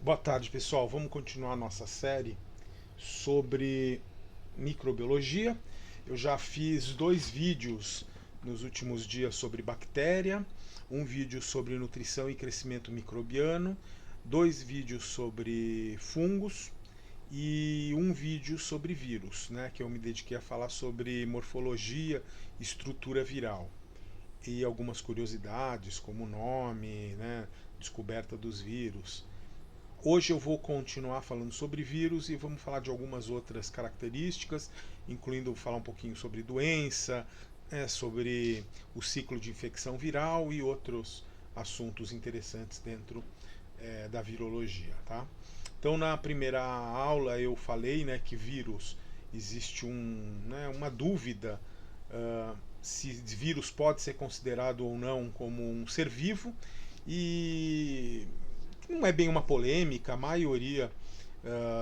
Boa tarde, pessoal. Vamos continuar a nossa série sobre microbiologia. Eu já fiz 2 vídeos nos últimos dias sobre bactéria, um vídeo sobre nutrição e crescimento microbiano, 2 vídeos sobre fungos e um vídeo sobre vírus, né, que eu me dediquei a falar sobre morfologia, estrutura viral e algumas curiosidades como o nome, né, descoberta dos vírus. Hoje eu vou continuar falando sobre vírus e vamos falar de algumas outras características, incluindo falar um pouquinho sobre doença, sobre o ciclo de infecção viral e outros assuntos interessantes dentro da virologia. Tá? Então, na primeira aula eu falei, né, que vírus existe uma dúvida se vírus pode ser considerado ou não como um ser vivo, e não é bem uma polêmica, a maioria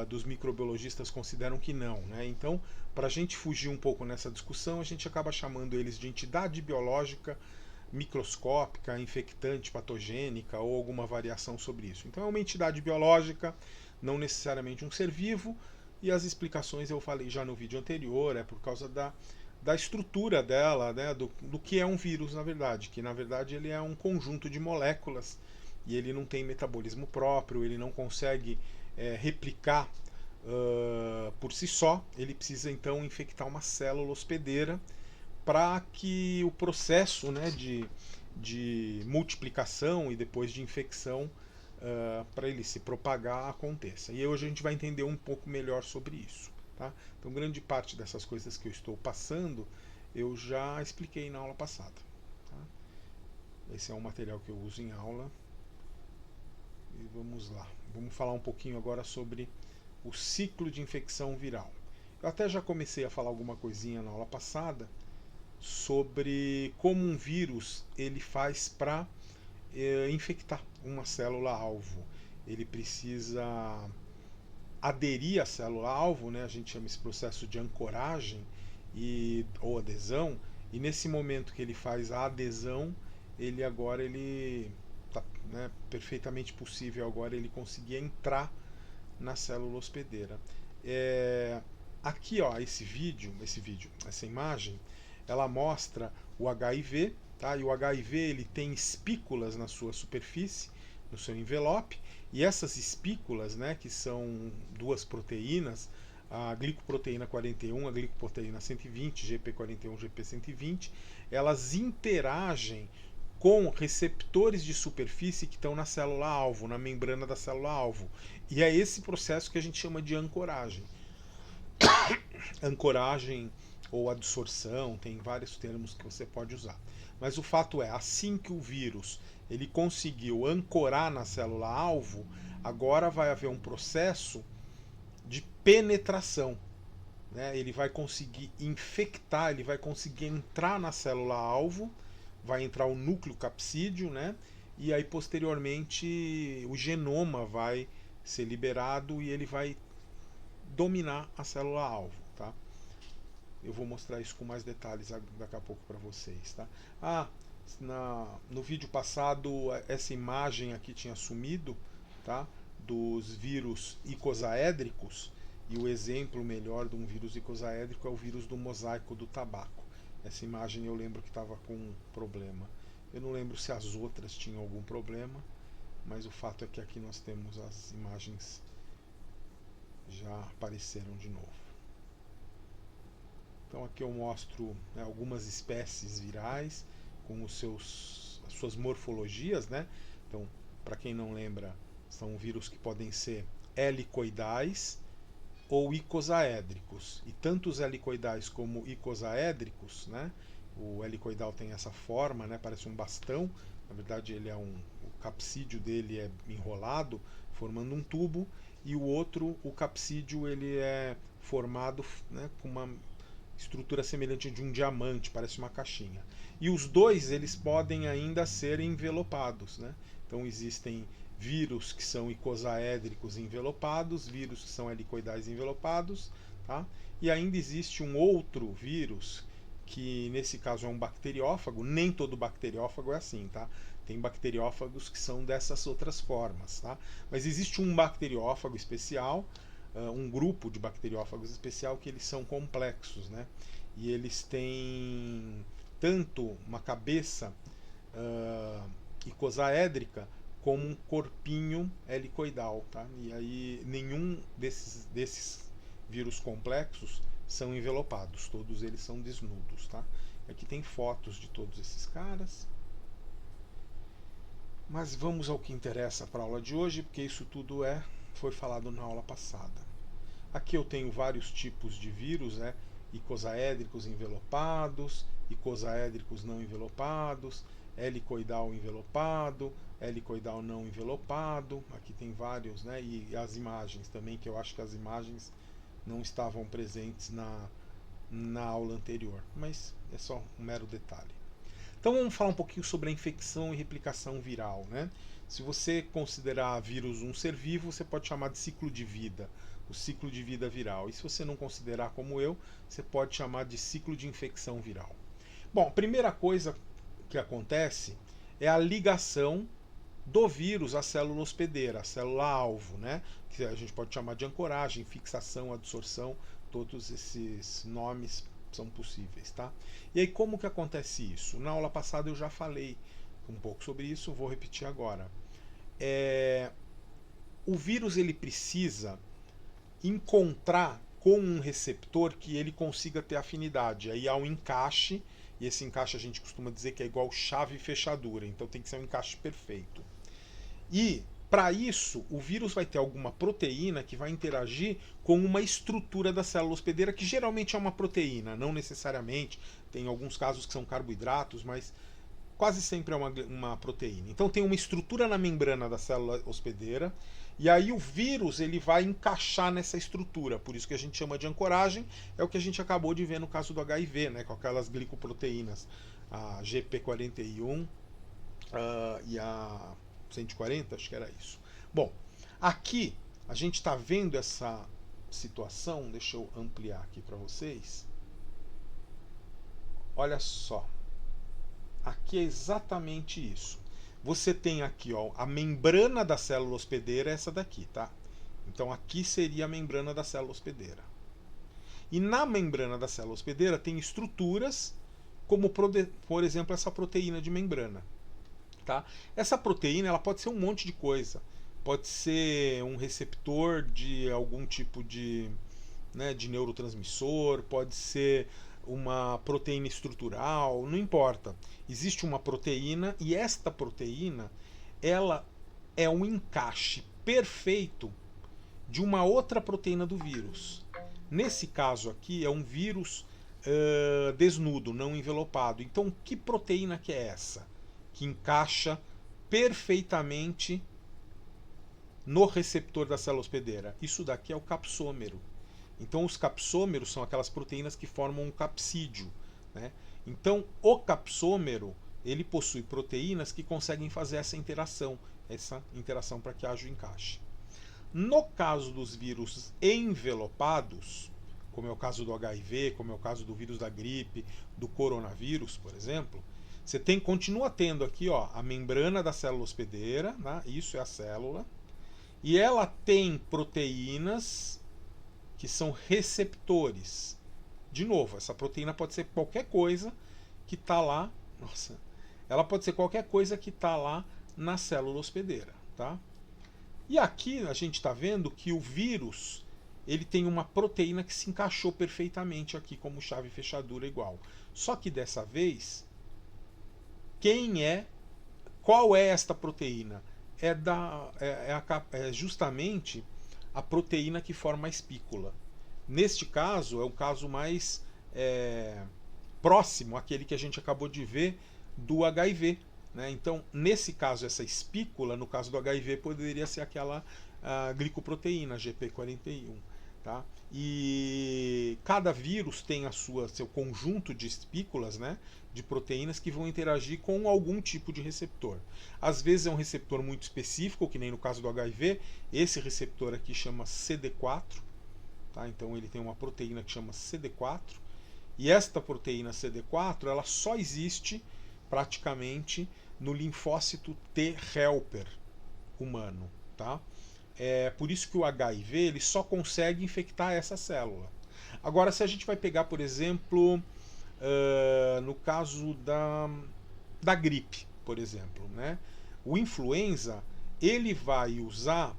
dos microbiologistas consideram que não. Né? Então, para a gente fugir um pouco nessa discussão, a gente acaba chamando eles de entidade biológica microscópica, infectante, patogênica ou alguma variação sobre isso. Então, é uma entidade biológica, não necessariamente um ser vivo, e as explicações eu falei já no vídeo anterior, é por causa da estrutura dela, né, do que é um vírus, na verdade, que na verdade ele é um conjunto de moléculas e ele não tem metabolismo próprio, ele não consegue replicar por si só, ele precisa então infectar uma célula hospedeira para que o processo, né, de multiplicação e depois de infecção para ele se propagar aconteça. E hoje a gente vai entender um pouco melhor sobre isso. Tá? Então, grande parte dessas coisas que eu estou passando eu já expliquei na aula passada. Tá? Esse é um material que eu uso em aula. E vamos lá. Vamos falar um pouquinho agora sobre o ciclo de infecção viral. Eu até já comecei a falar alguma coisinha na aula passada sobre como um vírus ele faz para infectar uma célula-alvo. Ele precisa aderir à célula-alvo, né? A gente chama esse processo de ancoragem ou adesão, e nesse momento que ele faz a adesão, ele agora tá, né, perfeitamente possível agora ele conseguir entrar na célula hospedeira. Aqui, ó, essa imagem, ela mostra o HIV, tá? E o HIV ele tem espículas na sua superfície, no seu envelope, e essas espículas, né, que são 2 proteínas, a glicoproteína 41, a glicoproteína 120, GP41, GP120, elas interagem com receptores de superfície que estão na célula-alvo, na membrana da célula-alvo. E é esse processo que a gente chama de ancoragem. Ancoragem ou adsorção, tem vários termos que você pode usar. Mas o fato é, assim que o vírus ele conseguiu ancorar na célula-alvo, agora vai haver um processo de penetração. Né? Ele vai conseguir infectar, ele vai conseguir entrar na célula-alvo, vai entrar o núcleo capsídeo, né? E aí posteriormente o genoma vai ser liberado e ele vai dominar a célula-alvo. Tá? Eu vou mostrar isso com mais detalhes daqui a pouco para vocês. Tá? No vídeo passado essa imagem aqui tinha sumido, tá? Dos vírus icosaédricos, e o exemplo melhor de um vírus icosaédrico é o vírus do mosaico do tabaco. Essa imagem eu lembro que estava com um problema. Eu não lembro se as outras tinham algum problema, mas o fato é que aqui nós temos as imagens já apareceram de novo. Então aqui eu mostro, né, algumas espécies virais com as suas morfologias, né? Então, para quem não lembra, são vírus que podem ser helicoidais ou icosaédricos. E tanto os helicoidais como icosaédricos, né? O helicoidal tem essa forma, né? Parece um bastão. Na verdade, ele o capsídeo dele é enrolado, formando um tubo, e o outro, o capsídeo, ele é formado, né, com uma estrutura semelhante de um diamante, parece uma caixinha. E os dois eles podem ainda ser envelopados, né? Então existem vírus que são icosaédricos envelopados, vírus que são helicoidais envelopados, tá? E ainda existe um outro vírus que nesse caso é um bacteriófago. Nem todo bacteriófago é assim, tá? Tem bacteriófagos que são dessas outras formas, tá? Mas existe um bacteriófago especial, um grupo de bacteriófagos especial que eles são complexos, né? E eles têm tanto uma cabeça icosaédrica como um corpinho helicoidal, tá? E aí nenhum desses vírus complexos são envelopados, todos eles são desnudos, tá? Aqui tem fotos de todos esses caras. Mas vamos ao que interessa para a aula de hoje, porque isso tudo foi falado na aula passada. Aqui eu tenho vários tipos de vírus, né? Icosaédricos envelopados, icosaédricos não envelopados, helicoidal envelopado, helicoidal não envelopado. Aqui tem vários, né? E as imagens também, que eu acho que as imagens não estavam presentes na aula anterior, mas é só um mero detalhe. Então vamos falar um pouquinho sobre a infecção e replicação viral, né? Se você considerar vírus um ser vivo, você pode chamar de ciclo de vida, o ciclo de vida viral. E se você não considerar como eu, você pode chamar de ciclo de infecção viral. Bom, a primeira coisa que acontece é a ligação do vírus à célula hospedeira, à célula alvo, né? Que a gente pode chamar de ancoragem, fixação, adsorção, todos esses nomes são possíveis, tá? E aí como que acontece isso? Na aula passada eu já falei um pouco sobre isso, vou repetir agora. O vírus ele precisa encontrar com um receptor que ele consiga ter afinidade. Aí há um encaixe, e esse encaixe a gente costuma dizer que é igual chave e fechadura, então tem que ser um encaixe perfeito. E para isso, o vírus vai ter alguma proteína que vai interagir com uma estrutura da célula hospedeira, que geralmente é uma proteína, não necessariamente. Tem alguns casos que são carboidratos, mas quase sempre é uma proteína. Então tem uma estrutura na membrana da célula hospedeira, e aí o vírus ele vai encaixar nessa estrutura. Por isso que a gente chama de ancoragem, é o que a gente acabou de ver no caso do HIV, né, com aquelas glicoproteínas, a GP41 e a 140, acho que era isso. Bom, aqui a gente está vendo essa situação, deixa eu ampliar aqui para vocês. Olha só, aqui é exatamente isso. Você tem aqui, ó, a membrana da célula hospedeira, essa daqui, tá? Então aqui seria a membrana da célula hospedeira. E na membrana da célula hospedeira tem estruturas, como por exemplo essa proteína de membrana. Tá? Essa proteína ela pode ser um monte de coisa. Pode ser um receptor de algum tipo de neurotransmissor, pode ser uma proteína estrutural, não importa. Existe uma proteína e esta proteína ela é um encaixe perfeito de uma outra proteína do vírus. Nesse caso aqui é um vírus desnudo, não envelopado. Então que proteína que é essa? Que encaixa perfeitamente no receptor da célula hospedeira. Isso daqui é o capsômero. Então os capsômeros são aquelas proteínas que formam um capsídeo, né? Então o capsômero ele possui proteínas que conseguem fazer essa interação para que haja o encaixe. No caso dos vírus envelopados, como é o caso do HIV, como é o caso do vírus da gripe, do coronavírus, por exemplo, você continua tendo aqui, ó, a membrana da célula hospedeira, né? Isso é a célula, e ela tem proteínas que são receptores. De novo, essa proteína pode ser qualquer coisa que está lá, ela pode ser qualquer coisa que está lá na célula hospedeira, tá? E aqui a gente está vendo que o vírus ele tem uma proteína que se encaixou perfeitamente aqui como chave e fechadura igual. Só que dessa vez qual é esta proteína? É justamente a proteína que forma a espícula. Neste caso, é o caso mais próximo àquele que a gente acabou de ver do HIV. Né? Então, nesse caso, essa espícula, no caso do HIV, poderia ser aquela glicoproteína, GP41. Tá? E cada vírus tem seu conjunto de espículas, né, de proteínas que vão interagir com algum tipo de receptor. Às vezes é um receptor muito específico, que nem no caso do HIV, esse receptor aqui chama CD4, tá? Então ele tem uma proteína que chama CD4, e esta proteína CD4 ela só existe praticamente no linfócito T helper humano, tá? É por isso que o HIV ele só consegue infectar essa célula. Agora, se a gente vai pegar, por exemplo, no caso da gripe, por exemplo, né? O influenza ele vai usar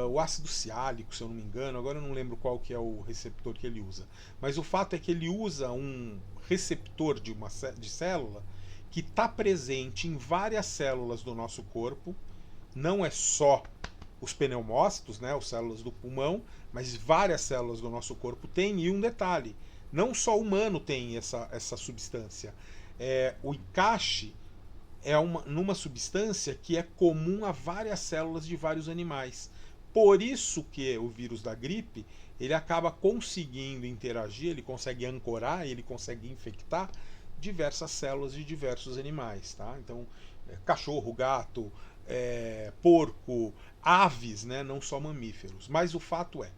o ácido ciálico, se eu não me engano, agora eu não lembro qual que é o receptor que ele usa, mas o fato é que ele usa um receptor de célula que está presente em várias células do nosso corpo, não é só os pneumócitos, né, as células do pulmão, mas várias células do nosso corpo têm, e um detalhe, não só o humano tem essa substância, o encaixe é numa substância que é comum a várias células de vários animais. Por isso que o vírus da gripe ele acaba conseguindo interagir, ele consegue ancorar, ele consegue infectar diversas células de diversos animais, tá? Então, cachorro, gato, porco, aves, né? Não só mamíferos. Mas o fato é,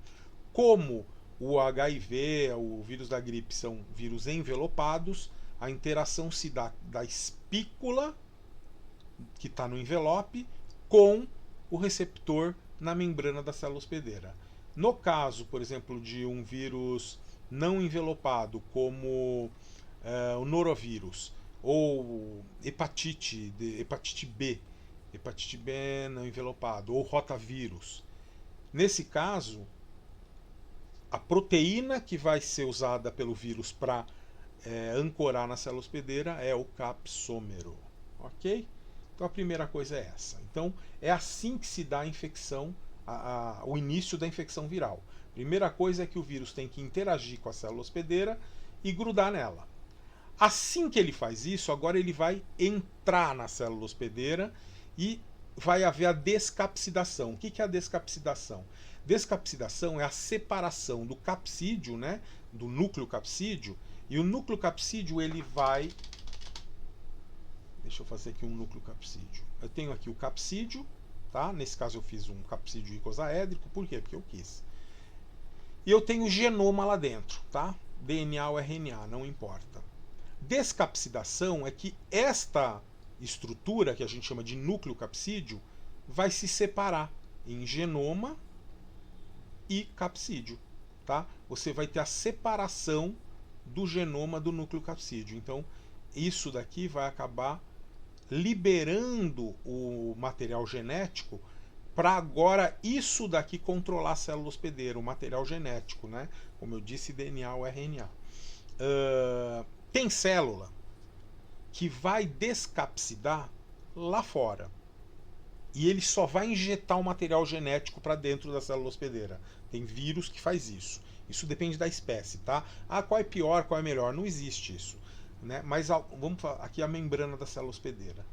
como o HIV, o vírus da gripe, são vírus envelopados, a interação se dá da espícula que está no envelope com o receptor na membrana da célula hospedeira. No caso, por exemplo, de um vírus não envelopado, como o norovírus ou hepatite B não envelopado, ou rotavírus. Nesse caso, a proteína que vai ser usada pelo vírus para ancorar na célula hospedeira é o capsômero, ok? Então a primeira coisa é essa. Então é assim que se dá a infecção, o início da infecção viral. Primeira coisa é que o vírus tem que interagir com a célula hospedeira e grudar nela. Assim que ele faz isso, agora ele vai entrar na célula hospedeira e vai haver a descapsidação. O que é a descapsidação? Descapsidação é a separação do capsídeo, né, do núcleo capsídeo, e o núcleo capsídeo ele vai... Deixa eu fazer aqui um núcleo capsídeo. Eu tenho aqui o capsídeo, tá? Nesse caso eu fiz um capsídeo icosaédrico, por quê? Porque eu quis. E eu tenho o genoma lá dentro, tá? DNA ou RNA, não importa. Descapsidação é que esta estrutura, que a gente chama de núcleo capsídeo, vai se separar em genoma e capsídeo, tá? Você vai ter a separação do genoma do núcleo capsídeo. Então, isso daqui vai acabar liberando o material genético para agora isso daqui controlar a célula hospedeira, o material genético, né? Como eu disse, DNA ou RNA. Tem célula que vai descapsidar lá fora. E ele só vai injetar o material genético para dentro da célula hospedeira. Tem vírus que faz isso. Isso depende da espécie, tá? Ah, qual é pior, qual é melhor? Não existe isso. Né? Mas vamos falar aqui a membrana da célula hospedeira.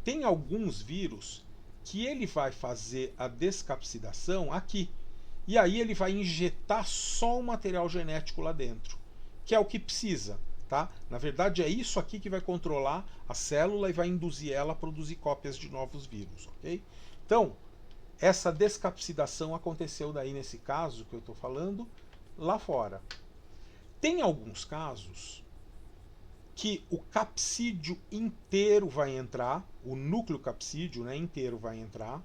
Tem alguns vírus que ele vai fazer a descapsidação aqui. E aí ele vai injetar só o material genético lá dentro, que é o que precisa. Tá? Na verdade é isso aqui que vai controlar a célula e vai induzir ela a produzir cópias de novos vírus, ok? Então, essa descapsidação aconteceu daí nesse caso que eu estou falando, lá fora. Tem alguns casos que o capsídeo inteiro vai entrar, o núcleo capsídeo, né, inteiro vai entrar,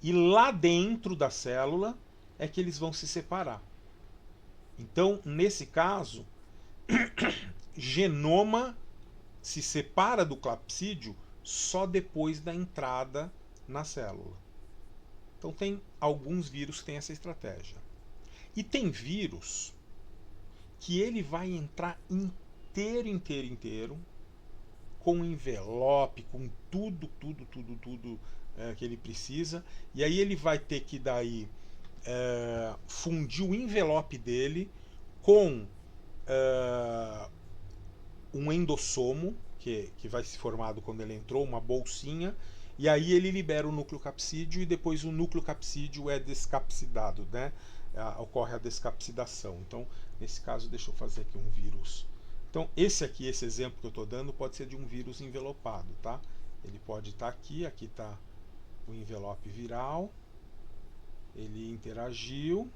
e lá dentro da célula é que eles vão se separar. Então, nesse caso, genoma se separa do capsídeo só depois da entrada na célula. Então tem alguns vírus que têm essa estratégia. E tem vírus que ele vai entrar inteiro, com envelope, com tudo que ele precisa, e aí ele vai ter que daí fundir o envelope dele com um endossomo, que vai se formado quando ele entrou, uma bolsinha, e aí ele libera o núcleo capsídeo e depois o núcleo capsídeo é descapsidado, né? Ocorre a descapsidação. Então, nesse caso, deixa eu fazer aqui um vírus. Então, esse exemplo que eu estou dando pode ser de um vírus envelopado, tá? Ele pode estar aqui está o envelope viral, ele interagiu,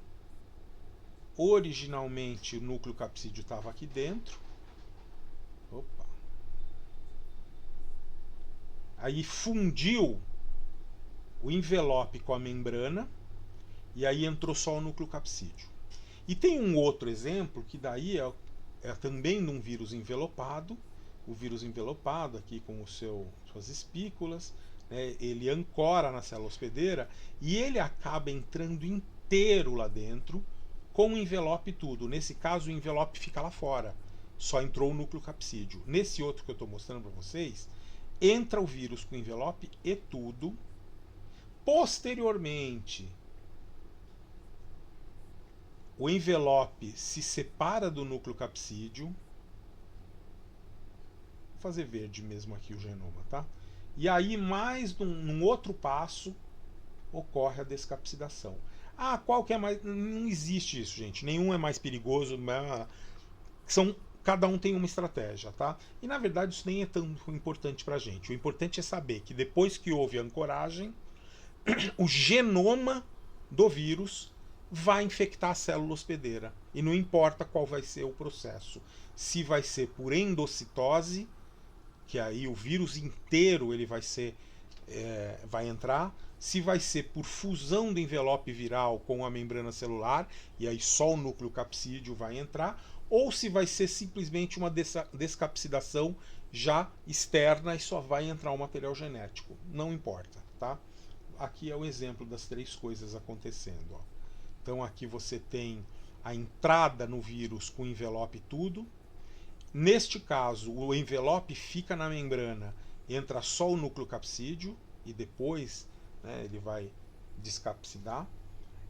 originalmente o núcleo capsídeo estava aqui dentro, Opa. Aí fundiu o envelope com a membrana e aí entrou só o núcleo capsídeo. E tem um outro exemplo que daí é também de um vírus envelopado. O vírus envelopado aqui com suas espículas, né, ele ancora na célula hospedeira e ele acaba entrando inteiro lá dentro com o envelope e tudo. Nesse caso o envelope fica lá fora, só entrou o núcleo capsídeo. Nesse outro que eu estou mostrando para vocês, entra o vírus com o envelope e tudo. Posteriormente, o envelope se separa do núcleo capsídeo. Vou fazer verde mesmo aqui o genoma, tá? E aí, mais num outro passo, ocorre a descapsidação. Ah, qual que é mais... Não existe isso, gente. Nenhum é mais perigoso. Cada um tem uma estratégia, tá? E na verdade isso nem é tão importante pra gente. O importante é saber que depois que houve a ancoragem, o genoma do vírus vai infectar a célula hospedeira. E não importa qual vai ser o processo. Se vai ser por endocitose, que aí o vírus inteiro ele vai entrar. Se vai ser por fusão do envelope viral com a membrana celular, e aí só o núcleo capsídeo vai entrar, ou se vai ser simplesmente uma descapsidação já externa e só vai entrar o material genético. Não importa, tá? Aqui é o exemplo das três coisas acontecendo. Ó. Então aqui você tem a entrada no vírus com envelope e tudo. Neste caso, o envelope fica na membrana, entra só o núcleo capsídeo e depois, né, ele vai descapsidar.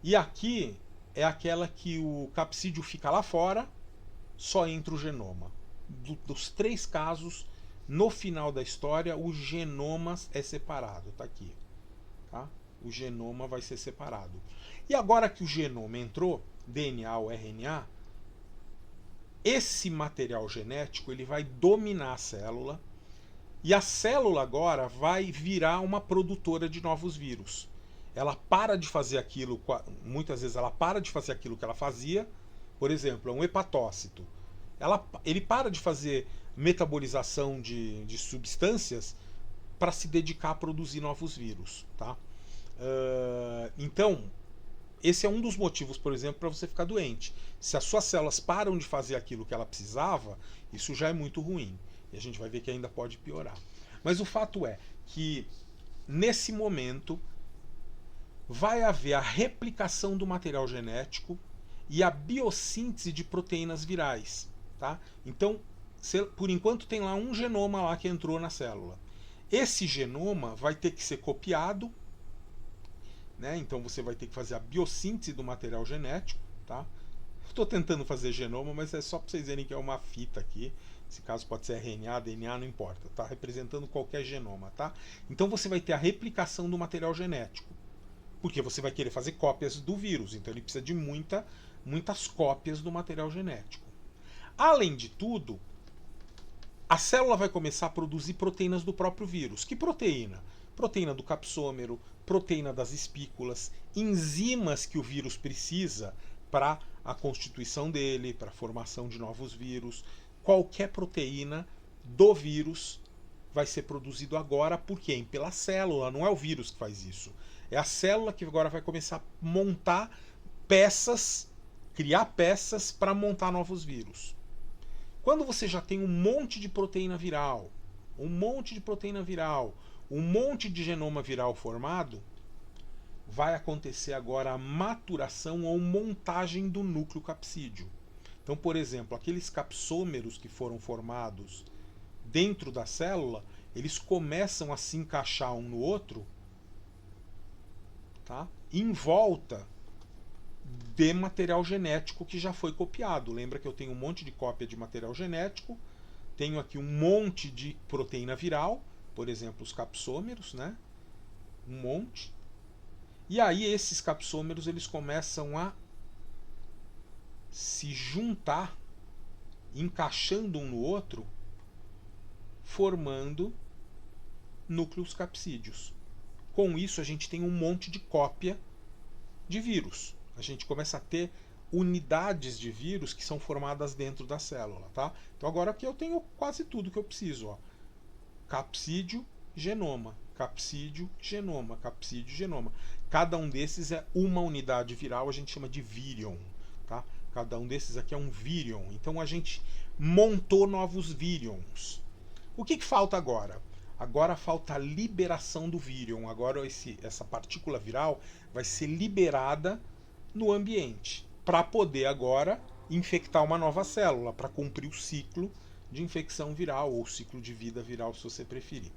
E aqui é aquela que o capsídeo fica lá fora, só entra o genoma. Dos três casos, no final da história, o genoma é separado. Tá aqui. Tá? O genoma vai ser separado. E agora que o genoma entrou, DNA ou RNA, esse material genético ele vai dominar a célula e a célula agora vai virar uma produtora de novos vírus. Ela para de fazer aquilo, muitas vezes ela para de fazer aquilo que ela fazia. Por exemplo, um hepatócito. Ele para de fazer metabolização de substâncias para se dedicar a produzir novos vírus. Tá? Então, esse é um dos motivos, por exemplo, para você ficar doente. Se as suas células param de fazer aquilo que ela precisava, isso já é muito ruim. E a gente vai ver que ainda pode piorar. Mas o fato é que, nesse momento, vai haver a replicação do material genético e a biossíntese de proteínas virais. Tá? Então, por enquanto, tem lá um genoma lá que entrou na célula. Esse genoma vai ter que ser copiado, né? Então você vai ter que fazer a biossíntese do material genético. Tá? Estou tentando fazer genoma, mas é só para vocês verem que é uma fita aqui. Esse caso pode ser RNA, DNA, não importa. Está representando qualquer genoma. Tá? Então você vai ter a replicação do material genético. Porque você vai querer fazer cópias do vírus. Então ele precisa de muitas cópias do material genético. Além de tudo, a célula vai começar a produzir proteínas do próprio vírus. Que proteína? Proteína do capsômero, proteína das espículas, enzimas que o vírus precisa para a constituição dele, para a formação de novos vírus. Qualquer proteína do vírus vai ser produzido agora por quem? Pela célula, não é o vírus que faz isso. É a célula que agora vai começar a montar peças, criar peças para montar novos vírus. Quando você já tem um monte de proteína viral, um monte de genoma viral formado, vai acontecer agora a maturação ou montagem do núcleo capsídeo. Então, por exemplo, aqueles capsômeros que foram formados dentro da célula, eles começam a se encaixar um no outro, tá? Em volta de material genético que já foi copiado. Lembra que eu tenho um monte de cópia de material genético, tenho aqui um monte de proteína viral, por exemplo, os capsômeros, né? Um monte. E aí esses capsômeros eles começam a se juntar, encaixando um no outro, formando núcleos capsídeos. Com isso a gente tem um monte de cópia de vírus. A gente começa a ter unidades de vírus que são formadas dentro da célula, tá? Então agora aqui eu tenho quase tudo que eu preciso, ó. Capsídio, genoma, capsídio, genoma, capsídio, genoma. Cada um desses é uma unidade viral, a gente chama de virion, tá? Cada um desses aqui é um virion. Então a gente montou novos virions. O que falta agora? Agora falta a liberação do virion. Agora essa partícula viral vai ser liberada no ambiente para poder agora infectar uma nova célula, para cumprir o ciclo de infecção viral ou ciclo de vida viral, se você preferir.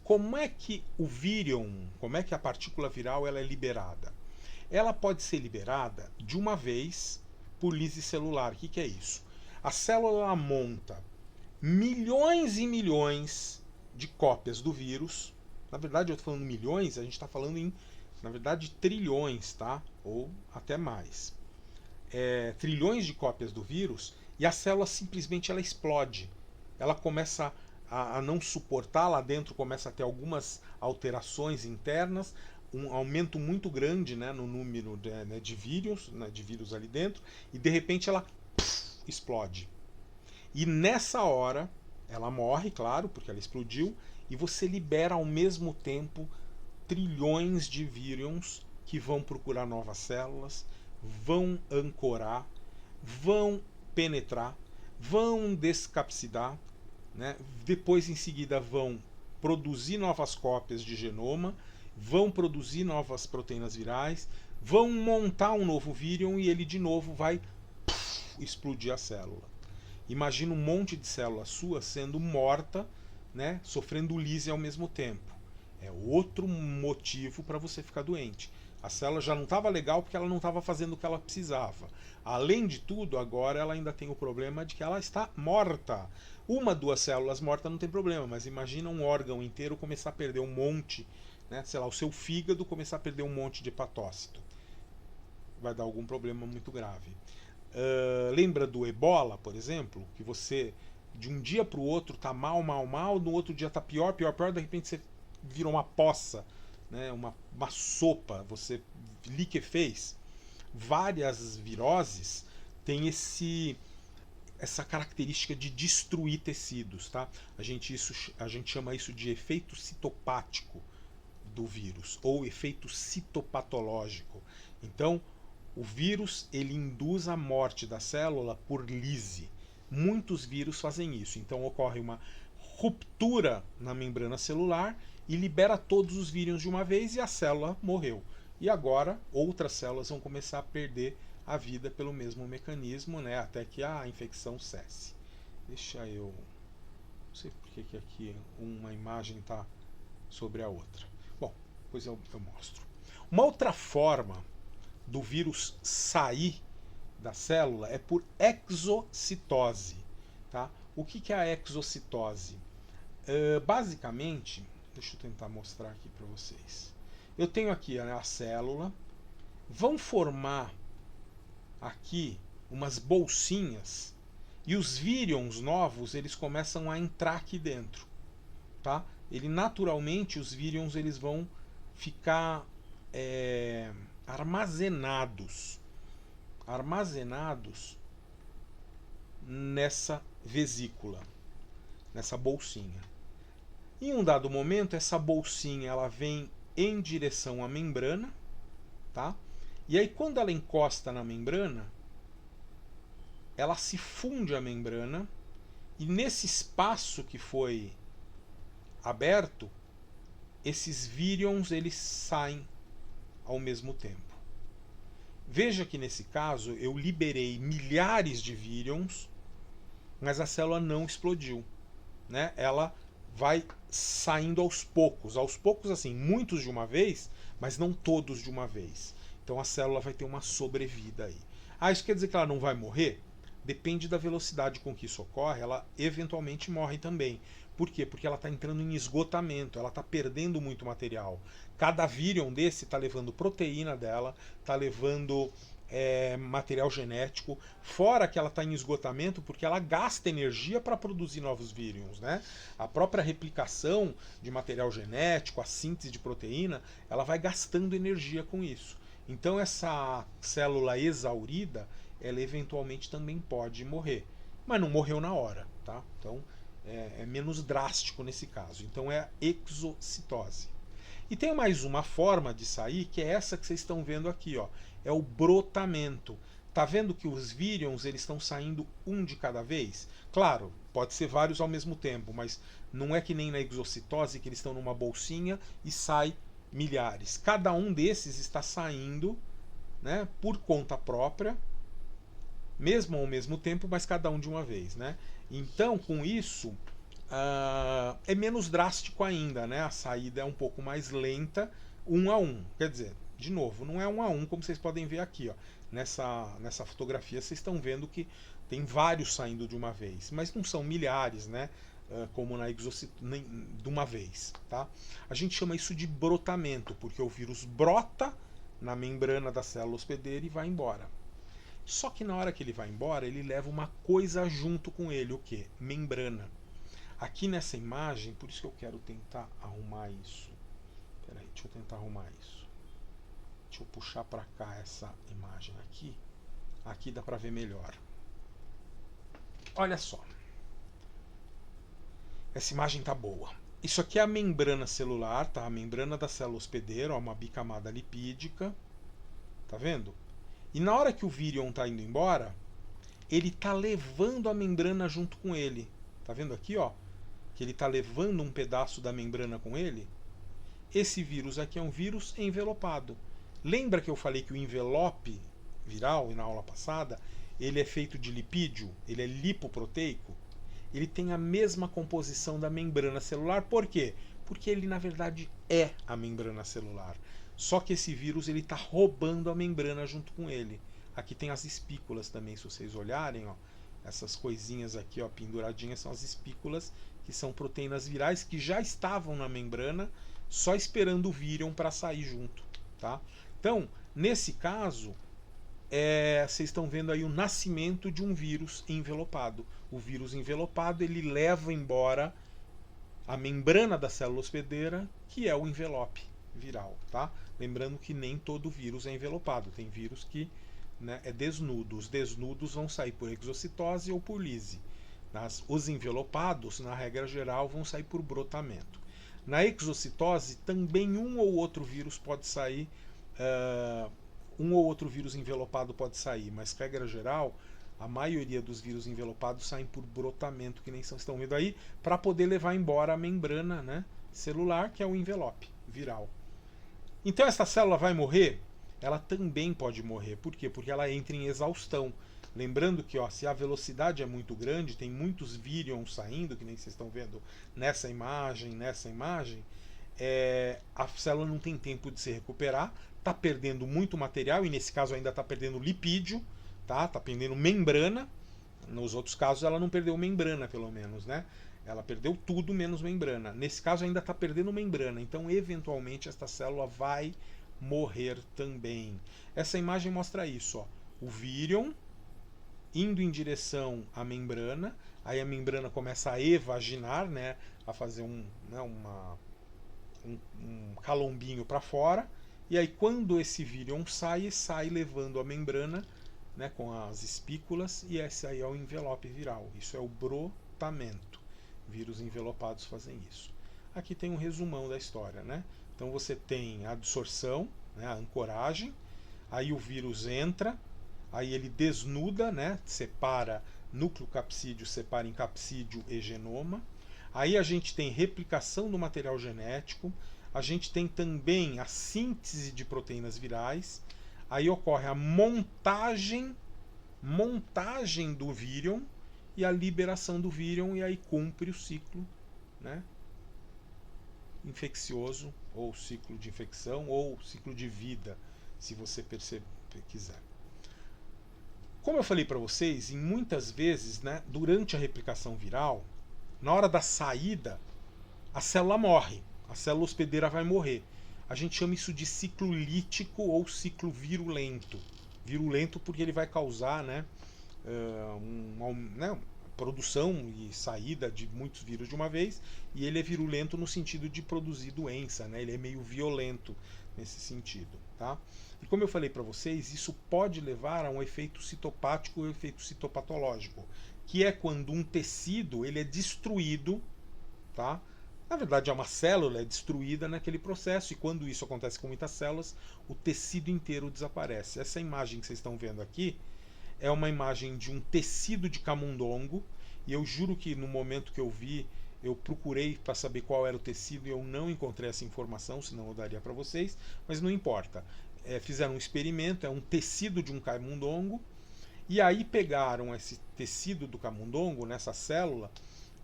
Como é que o virion, como é que a partícula viral ela é liberada? Ela pode ser liberada de uma vez por lise celular. O que é isso? A célula ela monta milhões e milhões de cópias do vírus. Na verdade, eu estou falando milhões, a gente está falando em, na verdade, trilhões, tá? Ou até mais. Trilhões de cópias do vírus, e a célula simplesmente ela explode. Ela começa a não suportar, lá dentro começa a ter algumas alterações internas, um aumento muito grande, né, no número de vírus ali dentro, e de repente ela explode. E nessa hora, ela morre, claro, porque ela explodiu, e você libera ao mesmo tempo trilhões de virions que vão procurar novas células, vão ancorar, vão penetrar, vão descapsidar, né? Depois em seguida vão produzir novas cópias de genoma, vão produzir novas proteínas virais, vão montar um novo virion e ele de novo vai explodir a célula. Imagina um monte de célula sua sendo morta, né? Sofrendo lise ao mesmo tempo. É outro motivo para você ficar doente. A célula já não estava legal porque ela não estava fazendo o que ela precisava. Além de tudo, agora ela ainda tem o problema de que ela está morta. Uma, duas células mortas não tem problema, mas imagina um órgão inteiro começar a perder um monte, né? Sei lá, o seu fígado começar a perder um monte de hepatócito. Vai dar algum problema muito grave. Lembra do ebola, por exemplo? Que você, de um dia para o outro, tá mal, no outro dia tá pior, de repente você virou uma poça, né? uma sopa, você liquefez. Várias viroses têm essa característica de destruir tecidos, tá? A gente chama isso de efeito citopático do vírus, ou efeito citopatológico. Então, o vírus ele induz a morte da célula por lise. Muitos vírus fazem isso. Então ocorre uma ruptura na membrana celular e libera todos os vírus de uma vez e a célula morreu. E agora outras células vão começar a perder a vida pelo mesmo mecanismo, né, até que a infecção cesse. Deixa eu... Não sei por que aqui uma imagem está sobre a outra. Bom, depois eu mostro. Uma outra forma do vírus sair da célula é por exocitose. Tá? O que é a exocitose? Basicamente, deixa eu tentar mostrar aqui para vocês. Eu tenho aqui, né, a célula, vão formar aqui umas bolsinhas e os virions novos eles começam a entrar aqui dentro. Tá? Naturalmente, os virions eles vão ficar armazenados nessa vesícula, nessa bolsinha. Em um dado momento, essa bolsinha ela vem em direção à membrana, tá? E aí quando ela encosta na membrana, ela se funde à membrana e nesse espaço que foi aberto, esses virions eles saem ao mesmo tempo. Veja que nesse caso eu liberei milhares de virions, mas a célula não explodiu, né? Ela vai saindo aos poucos assim, muitos de uma vez, mas não todos de uma vez. Então a célula vai ter uma sobrevida aí. Isso quer dizer que ela não vai morrer? Depende da velocidade com que isso ocorre, ela eventualmente morre também. Por quê? Porque ela está entrando em esgotamento, ela está perdendo muito material. Cada virion desse está levando proteína dela, está levando material genético, fora que ela está em esgotamento porque ela gasta energia para produzir novos virions, né? A própria replicação de material genético, a síntese de proteína, ela vai gastando energia com isso. Então essa célula exaurida, ela eventualmente também pode morrer. Mas não morreu na hora, tá? Então é menos drástico nesse caso. Então é a exocitose. E tem mais uma forma de sair, que é essa que vocês estão vendo aqui, ó. É o brotamento. Tá vendo que os vírions eles estão saindo um de cada vez? Claro, pode ser vários ao mesmo tempo, mas não é que nem na exocitose que eles estão numa bolsinha e sai milhares. Cada um desses está saindo, né, por conta própria, mesmo ao mesmo tempo, mas cada um de uma vez, né? Então, com isso, é menos drástico ainda, né? A saída é um pouco mais lenta, um a um. Quer dizer, de novo, não é um a um, como vocês podem ver aqui, ó. Nessa fotografia vocês estão vendo que tem vários saindo de uma vez, mas não são milhares, né? Como na exocitose, de uma vez, tá? A gente chama isso de brotamento, porque o vírus brota na membrana da célula hospedeira e vai embora. Só que na hora que ele vai embora, ele leva uma coisa junto com ele, o que? Membrana. Aqui nessa imagem, por isso que eu quero tentar arrumar isso. Peraí, deixa eu tentar arrumar isso. Deixa eu puxar para cá essa imagem aqui. Aqui dá para ver melhor. Olha só. Essa imagem tá boa. Isso aqui é a membrana celular, tá? A membrana da célula hospedeira, ó, uma bicamada lipídica. Tá vendo? E na hora que o vírion está indo embora, ele está levando a membrana junto com ele. Tá vendo aqui, ó? Que ele está levando um pedaço da membrana com ele. Esse vírus aqui é um vírus envelopado. Lembra que eu falei que o envelope viral, na aula passada, ele é feito de lipídio, ele é lipoproteico? Ele tem a mesma composição da membrana celular. Por quê? Porque ele, na verdade, é a membrana celular. Só que esse vírus ele está roubando a membrana junto com ele. Aqui tem as espículas também, se vocês olharem, ó, essas coisinhas aqui, ó, penduradinhas, são as espículas, que são proteínas virais que já estavam na membrana, só esperando o vírion para sair junto, tá? Então, nesse caso, vocês estão vendo aí o nascimento de um vírus envelopado. O vírus envelopado ele leva embora a membrana da célula hospedeira, que é o envelope viral, tá? Lembrando que nem todo vírus é envelopado, tem vírus que, né, é desnudo. Os desnudos vão sair por exocitose ou por lise. Os envelopados, na regra geral, vão sair por brotamento. Na exocitose, também um ou outro vírus pode sair, um ou outro vírus envelopado pode sair, mas regra geral, a maioria dos vírus envelopados saem por brotamento, que nem estão vendo aí, para poder levar embora a membrana, né, celular, que é o envelope viral. Então essa célula vai morrer? Ela também pode morrer. Por quê? Porque ela entra em exaustão. Lembrando que, ó, se a velocidade é muito grande, tem muitos vírions saindo, que nem vocês estão vendo nessa imagem, a célula não tem tempo de se recuperar, está perdendo muito material, e nesse caso ainda está perdendo lipídio, tá perdendo membrana. Nos outros casos ela não perdeu membrana, pelo menos, né? Ela perdeu tudo menos membrana. Nesse caso ainda está perdendo membrana, então eventualmente esta célula vai morrer também. Essa imagem mostra isso, ó. O vírion indo em direção à membrana, aí a membrana começa a evaginar, né, a fazer um calombinho para fora, e aí quando esse vírion sai levando a membrana, né, com as espículas, e esse aí é o envelope viral. Isso é o brotamento. Vírus envelopados fazem isso. Aqui tem um resumão da história, né? Então você tem a absorção, né, a ancoragem, aí o vírus entra, aí ele desnuda, né, separa núcleo capsídeo, separa em capsídeo e genoma. Aí a gente tem replicação do material genético, a gente tem também a síntese de proteínas virais, aí ocorre a montagem do vírion e a liberação do vírion, e aí cumpre o ciclo, né, infeccioso, ou ciclo de infecção, ou ciclo de vida, se você quiser. Como eu falei para vocês, em muitas vezes, né, durante a replicação viral, na hora da saída, a célula morre, a célula hospedeira vai morrer. A gente chama isso de ciclo lítico ou ciclo virulento. Virulento porque ele vai causar, né, produção e saída de muitos vírus de uma vez, e ele é virulento no sentido de produzir doença, né? Ele é meio violento nesse sentido, tá? E como eu falei para vocês, isso pode levar a um efeito citopático e um efeito citopatológico, que é quando um tecido ele é destruído, tá? Na verdade, é uma célula destruída naquele processo, e quando isso acontece com muitas células, o tecido inteiro desaparece. Essa imagem que vocês estão vendo aqui é uma imagem de um tecido de camundongo, e eu juro que no momento que eu vi, eu procurei para saber qual era o tecido e eu não encontrei essa informação, senão eu daria para vocês, mas não importa. Fizeram um experimento, é um tecido de um camundongo, e aí pegaram esse tecido do camundongo, nessa célula,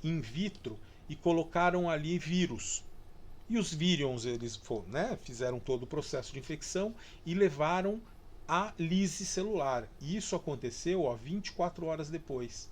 in vitro, e colocaram ali vírus. E os vírus, eles fizeram todo o processo de infecção e levaram a lise celular. E isso aconteceu 24 horas depois.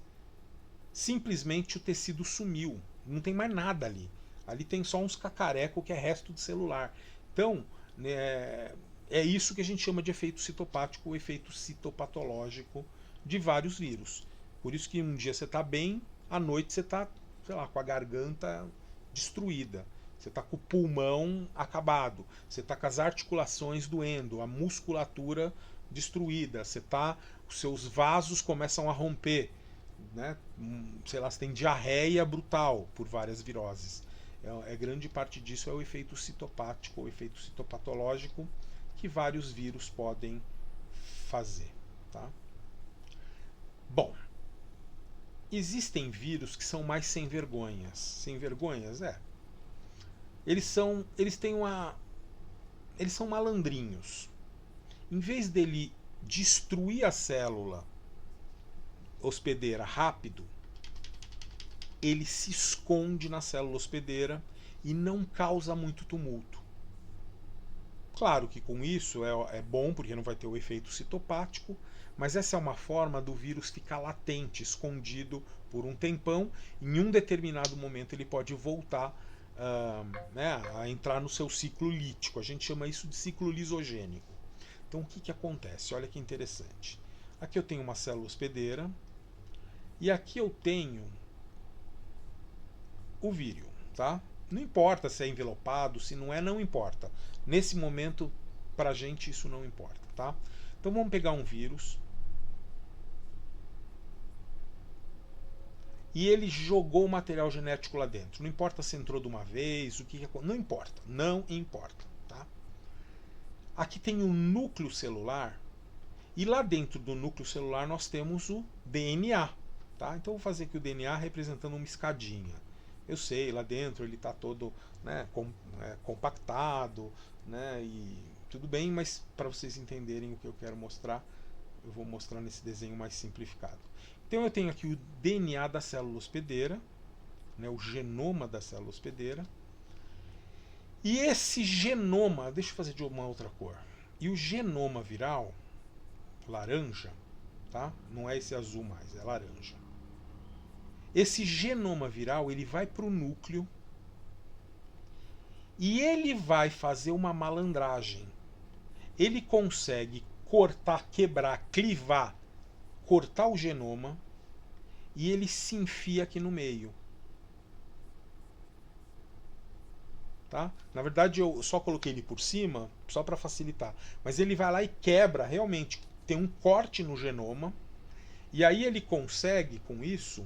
Simplesmente o tecido sumiu. Não tem mais nada ali. Ali tem só uns cacareco que é resto de celular. Então, é isso que a gente chama de efeito citopático ou efeito citopatológico de vários vírus. Por isso que um dia você está bem, à noite você está, sei lá, com a garganta destruída. Você está com o pulmão acabado. Você está com as articulações doendo, a musculatura destruída. Os seus vasos começam a romper. Né? Sei lá, você tem diarreia brutal por várias viroses. Grande parte disso é o efeito citopático, o efeito citopatológico que vários vírus podem fazer. Tá? Bom, existem vírus que são mais sem vergonhas. Sem vergonhas, Eles são malandrinhos. Em vez dele destruir a célula hospedeira rápido, ele se esconde na célula hospedeira e não causa muito tumulto. Claro que com isso é bom, porque não vai ter o efeito citopático, mas essa é uma forma do vírus ficar latente, escondido por um tempão. Em um determinado momento ele pode voltar a entrar no seu ciclo lítico. A gente chama isso de ciclo lisogênico. Então o que acontece? Olha que interessante. Aqui eu tenho uma célula hospedeira e aqui eu tenho o vírus, tá? Não importa se é envelopado, se não é, não importa. Nesse momento, pra gente isso não importa, tá? Então vamos pegar um vírus e ele jogou o material genético lá dentro. Não importa se entrou de uma vez, não importa, não importa, tá? Aqui tem um núcleo celular e lá dentro do núcleo celular nós temos o DNA, tá? Então eu vou fazer aqui o DNA representando uma escadinha. Eu sei, lá dentro ele está todo compactado, né, e tudo bem, mas para vocês entenderem o que eu quero mostrar, eu vou mostrar nesse desenho mais simplificado. Então eu tenho aqui o DNA da célula hospedeira, né, o genoma da célula hospedeira, e esse genoma, deixa eu fazer de uma outra cor, e o genoma viral, laranja, tá? Não é esse azul mais, é laranja. Esse genoma viral ele vai para o núcleo e ele vai fazer uma malandragem. Ele consegue cortar, quebrar, clivar, cortar o genoma e ele se enfia aqui no meio. Tá? Na verdade eu só coloquei ele por cima só para facilitar, mas ele vai lá e quebra, realmente tem um corte no genoma e aí ele consegue com isso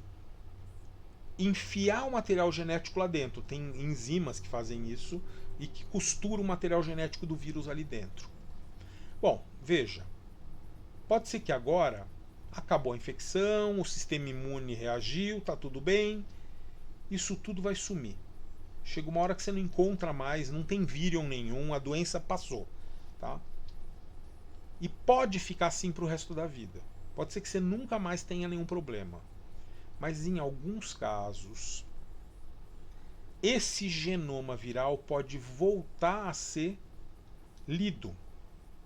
enfiar o material genético lá dentro. Tem enzimas que fazem isso e que costuram o material genético do vírus ali dentro. Bom, veja, pode ser que agora acabou a infecção, o sistema imune reagiu, está tudo bem, isso tudo vai sumir. Chega uma hora que você não encontra mais, não tem vírus nenhum, a doença passou, tá? E pode ficar assim para o resto da vida. Pode ser que você nunca mais tenha nenhum problema. Mas em alguns casos, esse genoma viral pode voltar a ser lido.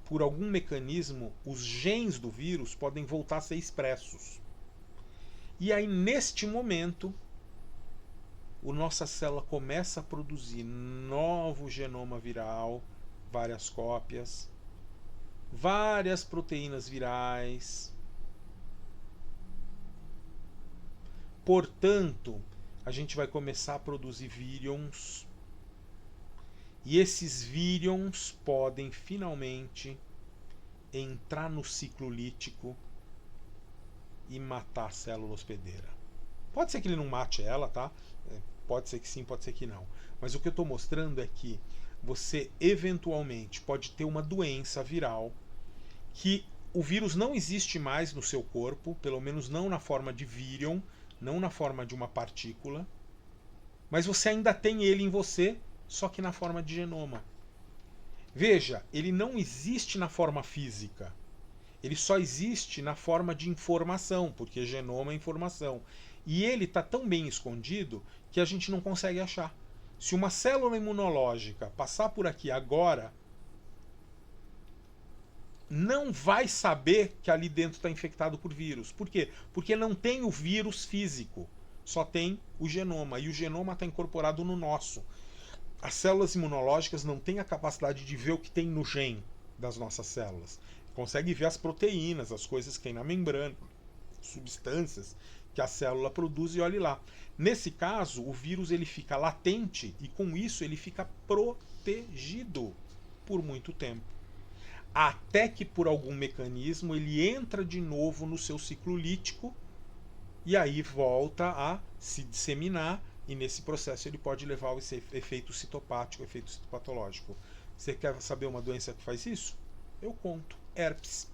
Por algum mecanismo, os genes do vírus podem voltar a ser expressos. E aí, neste momento, a nossa célula começa a produzir novo genoma viral, várias cópias, várias proteínas virais, Portanto, a gente vai começar a produzir vírions. E esses vírions podem finalmente entrar no ciclo lítico e matar a célula hospedeira. Pode ser que ele não mate ela, tá? Pode ser que sim, pode ser que não. Mas o que eu estou mostrando é que você eventualmente pode ter uma doença viral que o vírus não existe mais no seu corpo, pelo menos não na forma de vírion, não na forma de uma partícula, mas você ainda tem ele em você, só que na forma de genoma. Veja, ele não existe na forma física. Ele só existe na forma de informação, porque genoma é informação. E ele está tão bem escondido que a gente não consegue achar. Se uma célula imunológica passar por aqui agora, não vai saber que ali dentro está infectado por vírus. Por quê? Porque não tem o vírus físico, só tem o genoma. E o genoma está incorporado no nosso. As células imunológicas não têm a capacidade de ver o que tem no gene das nossas células. Consegue ver as proteínas, as coisas que tem na membrana, substâncias que a célula produz e olhe lá. Nesse caso, o vírus ele fica latente e com isso ele fica protegido por muito tempo. Até que por algum mecanismo ele entra de novo no seu ciclo lítico e aí volta a se disseminar e nesse processo ele pode levar ao efeito citopático, efeito citopatológico. Você quer saber uma doença que faz isso? Eu conto. Herpes.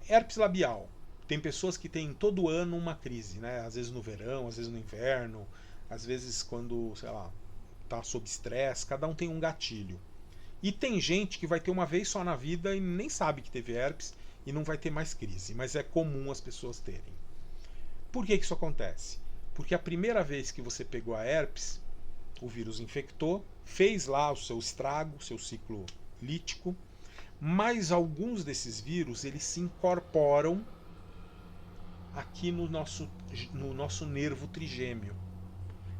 Herpes labial. Tem pessoas que têm todo ano uma crise, né? Às vezes no verão, às vezes no inverno, às vezes quando, sei lá, tá sob estresse, cada um tem um gatilho. E tem gente que vai ter uma vez só na vida e nem sabe que teve herpes e não vai ter mais crise, mas é comum as pessoas terem. Por que isso acontece? Porque a primeira vez que você pegou a herpes, o vírus infectou, fez lá o seu estrago, o seu ciclo lítico, mas alguns desses vírus eles se incorporam aqui no nosso nervo trigêmeo.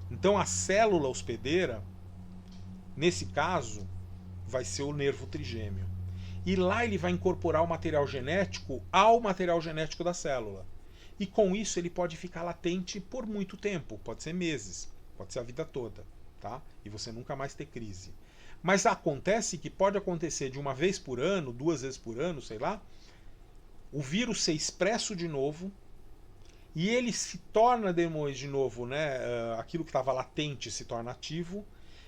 Então a célula hospedeira, nesse caso, vai ser o nervo trigêmeo. E lá ele vai incorporar o material genético ao material genético da célula. E com isso ele pode ficar latente por muito tempo, pode ser meses, pode ser a vida toda, tá? E você nunca mais ter crise. Mas acontece que pode acontecer de uma vez por ano, 2 vezes por ano, sei lá, o vírus ser expresso de novo e ele se torna depois de novo, né, aquilo que estava latente se torna ativo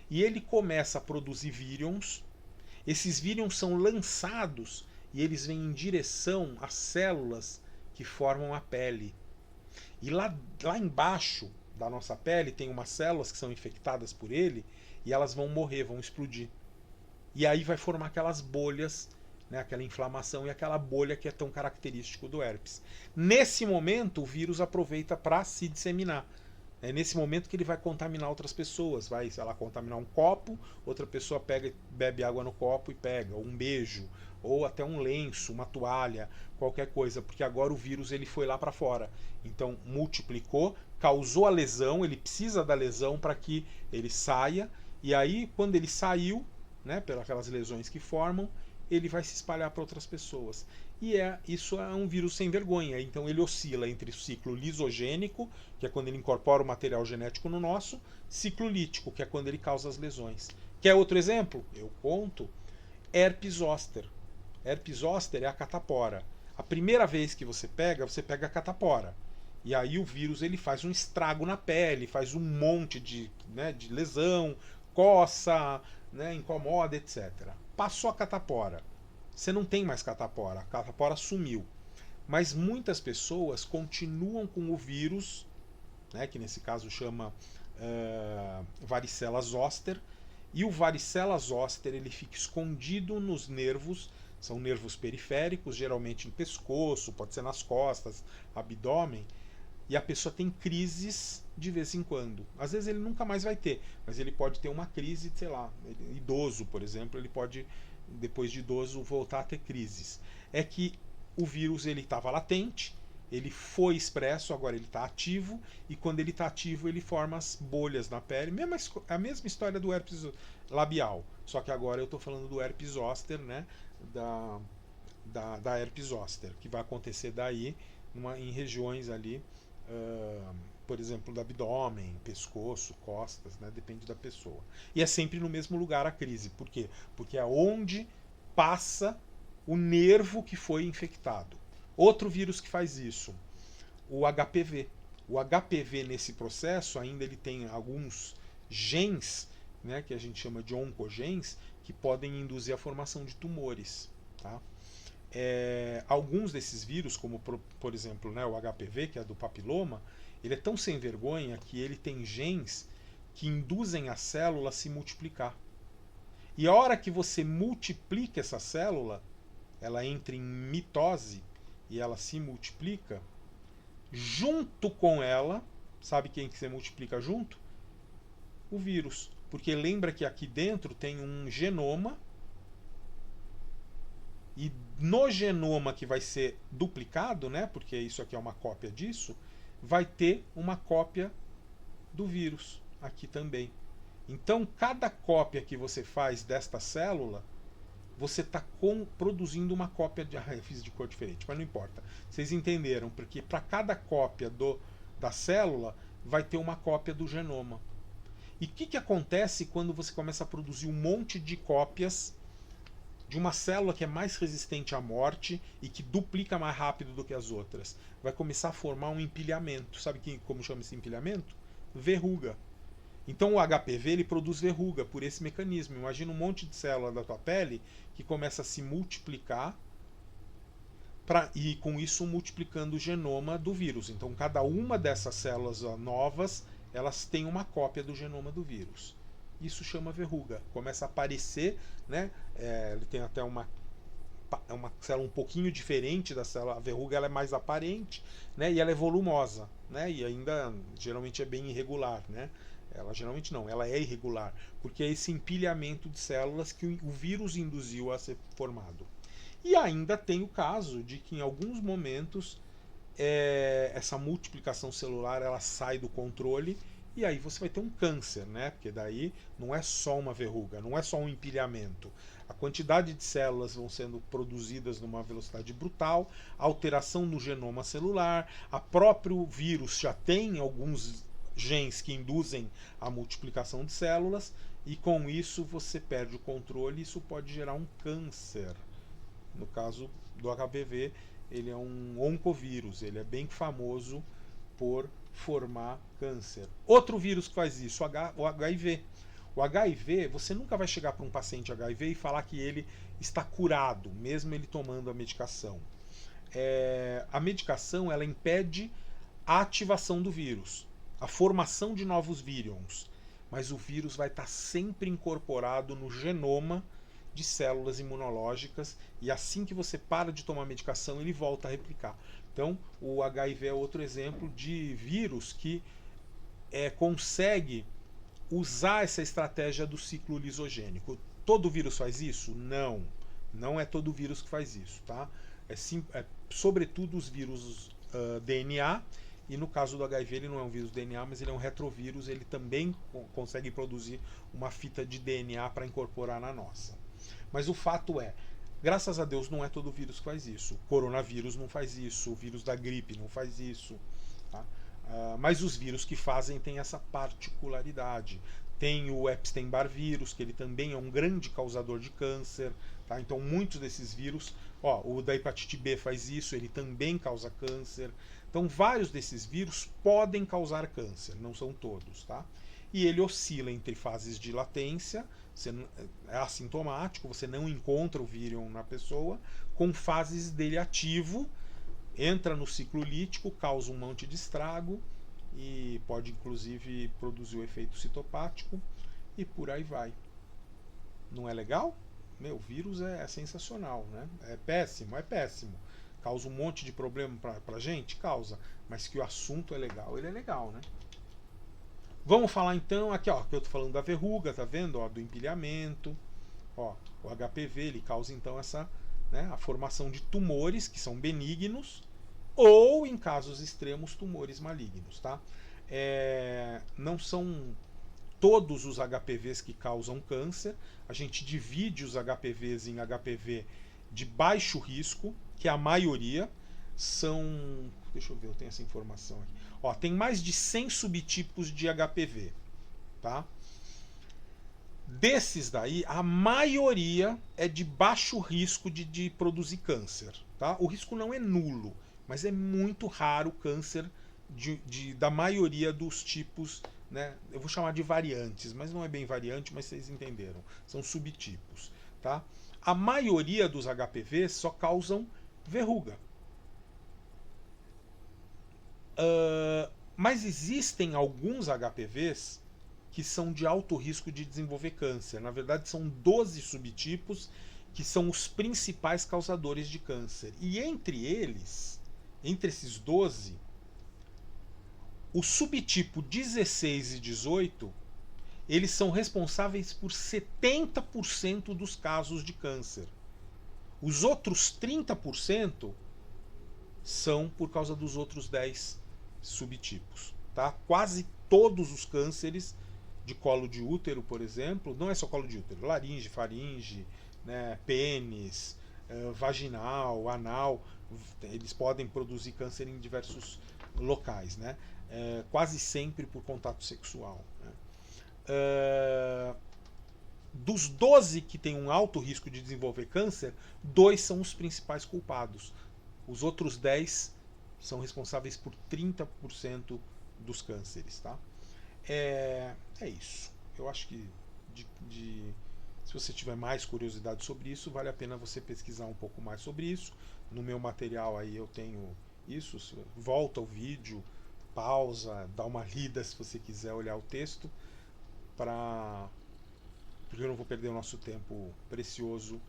e ele começa a produzir vírions. Esses vírions são lançados e eles vêm em direção às células que formam a pele. E lá embaixo da nossa pele tem umas células que são infectadas por ele e elas vão morrer, vão explodir. E aí vai formar aquelas bolhas, né, aquela inflamação e aquela bolha que é tão característico do herpes. Nesse momento, o vírus aproveita para se disseminar. É nesse momento que ele vai contaminar outras pessoas. Vai, sei lá, contaminar um copo, outra pessoa pega, bebe água no copo e pega, ou um beijo, ou até um lenço, uma toalha, qualquer coisa, porque agora o vírus ele foi lá para fora. Então multiplicou, causou a lesão, ele precisa da lesão para que ele saia, e aí quando ele saiu, né, pelas lesões que formam, ele vai se espalhar para outras pessoas. E isso é um vírus sem vergonha. Então ele oscila entre o ciclo lisogênico, que é quando ele incorpora o material genético no nosso, ciclo lítico, que é quando ele causa as lesões. Quer outro exemplo? Eu conto. Herpes zoster. Herpes zoster é a catapora. A primeira vez que você pega a catapora. E aí o vírus ele faz um estrago na pele, faz um monte de lesão, coça, né, incomoda, etc. Passou a catapora. Você não tem mais catapora, a catapora sumiu. Mas muitas pessoas continuam com o vírus, né, que nesse caso chama varicela zoster, e o varicela zoster ele fica escondido nos nervos, são nervos periféricos, geralmente em pescoço, pode ser nas costas, abdômen, e a pessoa tem crises de vez em quando. Às vezes ele nunca mais vai ter, mas ele pode ter uma crise, sei lá, idoso, por exemplo, ele pode depois de idoso voltar a ter crises. É que o vírus ele estava latente, ele foi expresso, agora ele está ativo, e quando ele está ativo ele forma as bolhas na pele, a mesma história do herpes labial, só que agora eu estou falando do herpes zoster, né, da herpes zoster, que vai acontecer daí em regiões ali por exemplo, do abdômen, pescoço, costas, né? Depende da pessoa. E é sempre no mesmo lugar a crise. Por quê? Porque é onde passa o nervo que foi infectado. Outro vírus que faz isso, o HPV. O HPV nesse processo ainda ele tem alguns genes, né, que a gente chama de oncogenes, que podem induzir a formação de tumores. Tá? Alguns desses vírus, como por exemplo, né, o HPV, que é do papiloma, ele é tão sem vergonha que ele tem genes que induzem a célula a se multiplicar. E a hora que você multiplica essa célula, ela entra em mitose e ela se multiplica, junto com ela, sabe quem que se multiplica junto? O vírus. Porque lembra que aqui dentro tem um genoma, e no genoma que vai ser duplicado, né, porque isso aqui é uma cópia disso, vai ter uma cópia do vírus aqui também. Então, cada cópia que você faz desta célula, você está produzindo uma cópia de... eu fiz de cor diferente, mas não importa. Vocês entenderam, porque para cada cópia da célula, vai ter uma cópia do genoma. E o que acontece quando você começa a produzir um monte de cópias de uma célula que é mais resistente à morte e que duplica mais rápido do que as outras? Vai começar a formar um empilhamento. Sabe como chama esse empilhamento? Verruga. Então o HPV ele produz verruga por esse mecanismo. Imagina um monte de célula da tua pele que começa a se multiplicar e com isso multiplicando o genoma do vírus. Então cada uma dessas células novas, elas têm uma cópia do genoma do vírus. Isso chama verruga. Começa a aparecer, né? Ele tem até uma célula um pouquinho diferente da célula. A verruga ela é mais aparente, né? E ela é volumosa, né? E ainda geralmente é bem irregular, né? Ela geralmente não, ela é irregular, porque é esse empilhamento de células que o vírus induziu a ser formado. E ainda tem o caso de que em alguns momentos essa multiplicação celular ela sai do controle e aí você vai ter um câncer, né? Porque daí não é só uma verruga, não é só um empilhamento. A quantidade de células vão sendo produzidas numa velocidade brutal, alteração no genoma celular, a próprio vírus já tem alguns genes que induzem a multiplicação de células e com isso você perde o controle e isso pode gerar um câncer. No caso do HPV, ele é um oncovírus, ele é bem famoso por formar câncer. Outro vírus que faz isso, o HIV. O HIV, você nunca vai chegar para um paciente HIV e falar que ele está curado, mesmo ele tomando a medicação. A medicação ela impede a ativação do vírus, a formação de novos vírions, mas o vírus vai estar sempre incorporado no genoma de células imunológicas e assim que você para de tomar medicação ele volta a replicar. Então o HIV é outro exemplo de vírus que consegue usar essa estratégia do ciclo lisogênico. Todo vírus faz isso? Não. Não é todo vírus que faz isso, tá? Sobretudo os vírus DNA, e no caso do HIV ele não é um vírus DNA, mas ele é um retrovírus, ele também consegue produzir uma fita de DNA para incorporar na nossa. Mas o fato é, graças a Deus não é todo vírus que faz isso. O coronavírus não faz isso, o vírus da gripe não faz isso. Tá? Mas os vírus que fazem têm essa particularidade. Tem o Epstein-Barr vírus, que ele também é um grande causador de câncer. Tá? Então muitos desses vírus, o da hepatite B faz isso, ele também causa câncer. Então vários desses vírus podem causar câncer, não são todos. Tá? E ele oscila entre fases de latência, é assintomático, você não encontra o vírus na pessoa, com fases dele ativo, entra no ciclo lítico, causa um monte de estrago e pode inclusive produzir o efeito citopático e por aí vai. Não é legal? Meu, o vírus é sensacional, né? É péssimo, causa um monte de problema pra gente? Causa, mas que o assunto é legal, ele é legal, né? Vamos falar então, aqui ó, que eu tô falando da verruga, tá vendo? Ó, do empilhamento. Ó, o HPV ele causa então a formação de tumores que são benignos ou, em casos extremos, tumores malignos, tá? Não são todos os HPVs que causam câncer. A gente divide os HPVs em HPV de baixo risco, que a maioria são... Deixa eu ver, eu tenho essa informação aqui. Ó, tem mais de 100 subtipos de HPV, tá? Desses daí, a maioria é de baixo risco de produzir câncer, tá? O risco não é nulo, mas é muito raro o câncer da maioria dos tipos, né? Eu vou chamar de variantes, mas não é bem variante, mas vocês entenderam. São subtipos, tá? A maioria dos HPVs só causam verruga. Mas existem alguns HPVs que são de alto risco de desenvolver câncer. Na verdade, são 12 subtipos que são os principais causadores de câncer. E entre eles, entre esses 12, o subtipo 16 e 18, eles são responsáveis por 70% dos casos de câncer. Os outros 30% são por causa dos outros 10 subtipos. Tá? Quase todos os cânceres de colo de útero, por exemplo, não é só colo de útero, laringe, faringe, né, pênis, vaginal, anal, eles podem produzir câncer em diversos locais, né? Quase sempre por contato sexual. Né? Dos 12 que têm um alto risco de desenvolver câncer, 2 são os principais culpados. Os outros 10 são responsáveis por 30% dos cânceres. Tá? É isso. Eu acho que se você tiver mais curiosidade sobre isso, vale a pena você pesquisar um pouco mais sobre isso. No meu material aí eu tenho isso. Volta o vídeo, pausa, dá uma lida se você quiser olhar o texto, porque eu não vou perder o nosso tempo precioso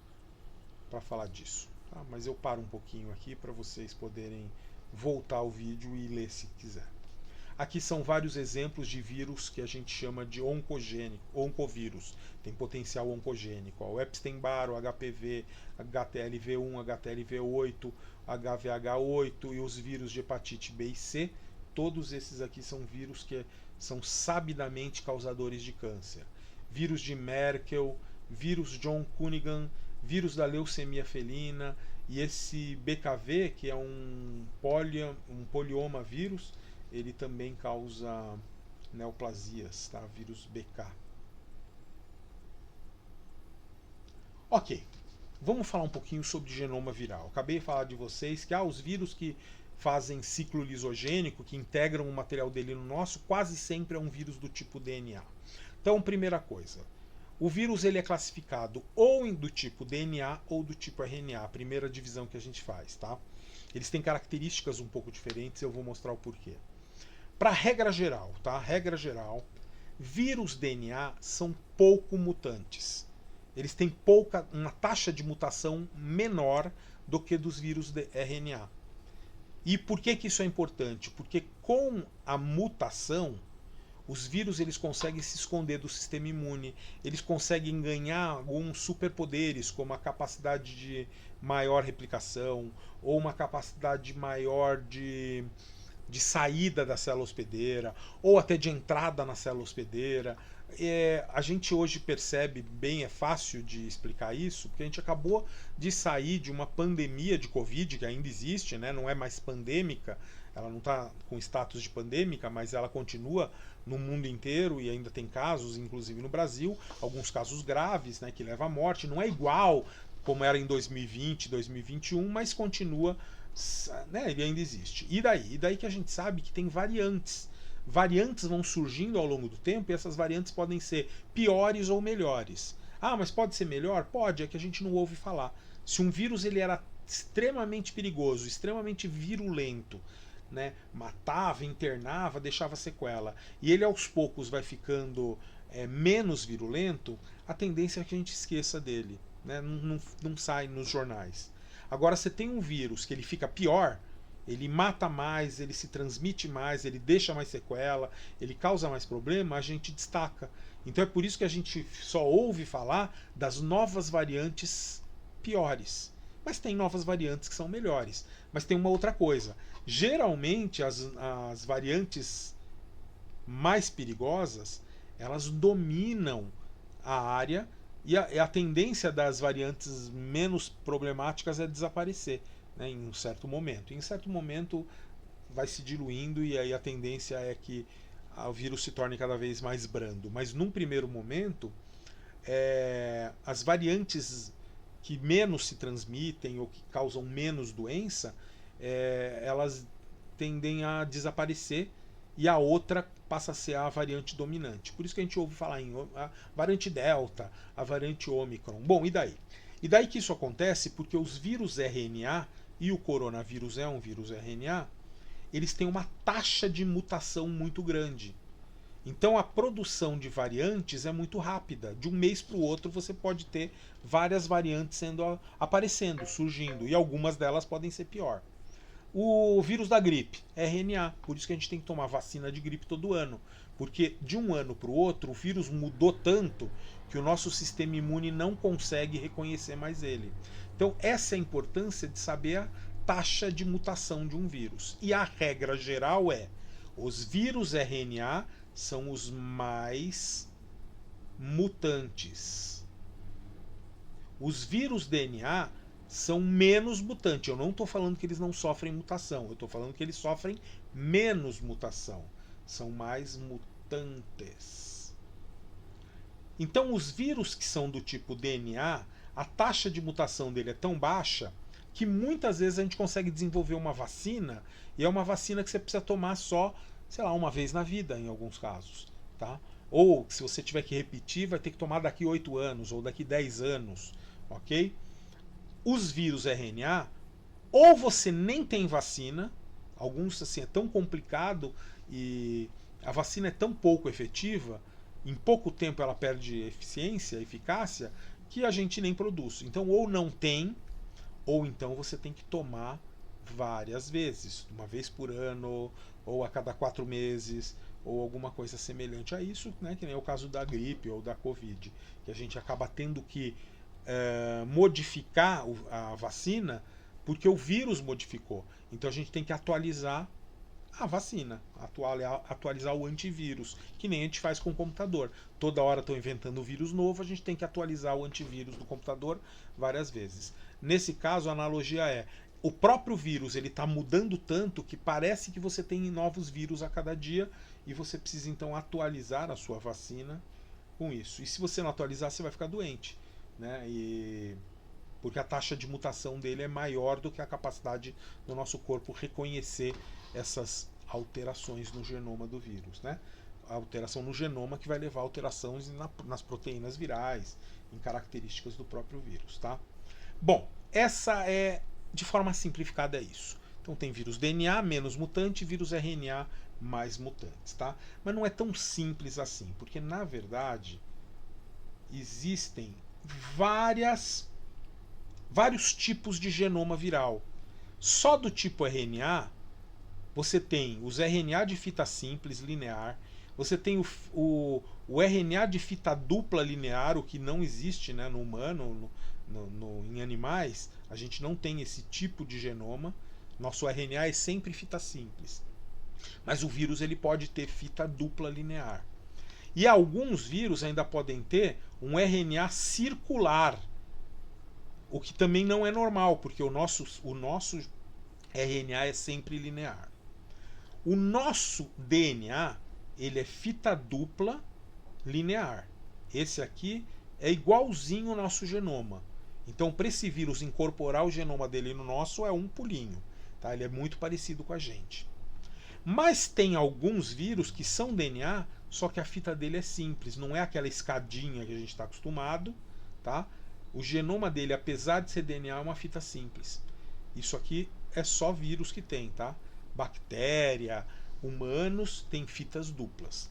para falar disso. Tá? Mas eu paro um pouquinho aqui para vocês poderem voltar ao vídeo e ler se quiser. Aqui são vários exemplos de vírus que a gente chama de oncovírus. Tem potencial oncogênico. O Epstein-Barr, o HPV, HTLV1, HTLV8, HVH8 e os vírus de hepatite B e C. Todos esses aqui são vírus que são sabidamente causadores de câncer. Vírus de Merkel, vírus John Cunningham, vírus da leucemia felina e esse BKV, que é um polioma vírus, ele também causa neoplasias, tá? Vírus BK. Ok, vamos falar um pouquinho sobre genoma viral. Acabei de falar de vocês que os vírus que fazem ciclo lisogênico, que integram o material dele no nosso, quase sempre é um vírus do tipo DNA. Então, primeira coisa, o vírus ele é classificado ou do tipo DNA ou do tipo RNA, a primeira divisão que a gente faz, tá? Eles têm características um pouco diferentes, eu vou mostrar o porquê. Para regra geral, tá? Regra geral, vírus DNA são pouco mutantes. Eles têm uma taxa de mutação menor do que dos vírus de RNA. E por que isso é importante? Porque com a mutação, os vírus eles conseguem se esconder do sistema imune, eles conseguem ganhar alguns superpoderes, como a capacidade de maior replicação, ou uma capacidade maior de saída da célula hospedeira, ou até de entrada na célula hospedeira. A gente hoje percebe bem, é fácil de explicar isso, porque a gente acabou de sair de uma pandemia de Covid, que ainda existe, né? Não é mais pandêmica, ela não está com status de pandêmica, mas ela continua no mundo inteiro e ainda tem casos, inclusive no Brasil, alguns casos graves, né, que levam à morte. Não é igual como era em 2020, 2021, mas continua, né, ele ainda existe. E daí? E daí que a gente sabe que tem variantes. Variantes vão surgindo ao longo do tempo e essas variantes podem ser piores ou melhores. Ah, mas pode ser melhor? Pode, é que a gente não ouve falar. Se um vírus ele era extremamente perigoso, extremamente virulento, né, matava, internava, deixava sequela, e ele aos poucos vai ficando menos virulento, a tendência é que a gente esqueça dele, né, não sai nos jornais. Agora, você tem um vírus que ele fica pior, ele mata mais, ele se transmite mais, ele deixa mais sequela, ele causa mais problema, a gente destaca. Então é por isso que a gente só ouve falar das novas variantes piores. Mas tem novas variantes que são melhores. Mas tem uma outra coisa. Geralmente as variantes mais perigosas, elas dominam a área e a tendência das variantes menos problemáticas é desaparecer, né, em um certo momento. Em certo momento vai se diluindo e aí a tendência é que o vírus se torne cada vez mais brando. Mas num primeiro momento, as variantes que menos se transmitem ou que causam menos doença, elas tendem a desaparecer e a outra passa a ser a variante dominante. Por isso que a gente ouve falar em a variante Delta, a variante Ômicron. Bom, e daí? E daí que isso acontece porque os vírus RNA, e o coronavírus é um vírus RNA, eles têm uma taxa de mutação muito grande. Então a produção de variantes é muito rápida. De um mês para o outro você pode ter várias variantes aparecendo, surgindo, e algumas delas podem ser pior. O vírus da gripe, RNA, por isso que a gente tem que tomar vacina de gripe todo ano, porque de um ano para o outro o vírus mudou tanto que o nosso sistema imune não consegue reconhecer mais ele. Então essa é a importância de saber a taxa de mutação de um vírus. E a regra geral é: os vírus RNA são os mais mutantes. Os vírus DNA são menos mutantes. Eu não estou falando que eles não sofrem mutação, eu estou falando que eles sofrem menos mutação. São mais mutantes. Então, os vírus que são do tipo DNA, a taxa de mutação dele é tão baixa que muitas vezes a gente consegue desenvolver uma vacina, e é uma vacina que você precisa tomar só, sei lá, uma vez na vida, em alguns casos. Tá? Ou, se você tiver que repetir, vai ter que tomar daqui 8 anos, ou daqui 10 anos. Ok? Os vírus RNA, ou você nem tem vacina, alguns assim é tão complicado e a vacina é tão pouco efetiva, em pouco tempo ela perde eficiência, eficácia, que a gente nem produz. Então ou não tem, ou então você tem que tomar várias vezes, uma vez por ano, ou a cada 4 meses, ou alguma coisa semelhante a isso, né, que nem é o caso da gripe ou da Covid, que a gente acaba tendo que modificar a vacina porque o vírus modificou. Então a gente tem que atualizar a vacina, atualizar o antivírus, que nem a gente faz com o computador. Toda hora estão inventando um vírus novo, a gente tem que atualizar o antivírus do computador várias vezes. Nesse caso, a analogia é: o próprio vírus ele está mudando tanto que parece que você tem novos vírus a cada dia e você precisa então atualizar a sua vacina com isso. E se você não atualizar, você vai ficar doente. Né? Porque a taxa de mutação dele é maior do que a capacidade do nosso corpo reconhecer essas alterações no genoma do vírus. Né? A alteração no genoma que vai levar a alterações nas proteínas virais, em características do próprio vírus. Tá? Bom, essa é, de forma simplificada, é isso. Então tem vírus DNA menos mutante e vírus RNA mais mutantes. Tá? Mas não é tão simples assim, porque na verdade existem vários tipos de genoma viral. Só do tipo RNA, você tem os RNA de fita simples linear, você tem o RNA de fita dupla linear, o que não existe, né, no humano, em animais, a gente não tem esse tipo de genoma. Nosso RNA é sempre fita simples. Mas o vírus ele pode ter fita dupla linear. E alguns vírus ainda podem ter um RNA circular, o que também não é normal, porque o nosso RNA é sempre linear. O nosso DNA ele é fita dupla linear. Esse aqui é igualzinho ao nosso genoma. Então, para esse vírus incorporar o genoma dele no nosso, é um pulinho. Tá? Ele é muito parecido com a gente. Mas tem alguns vírus que são DNA, só que a fita dele é simples, não é aquela escadinha que a gente está acostumado. Tá? O genoma dele, apesar de ser DNA, é uma fita simples. Isso aqui é só vírus que tem. Tá? Bactéria, humanos têm fitas duplas.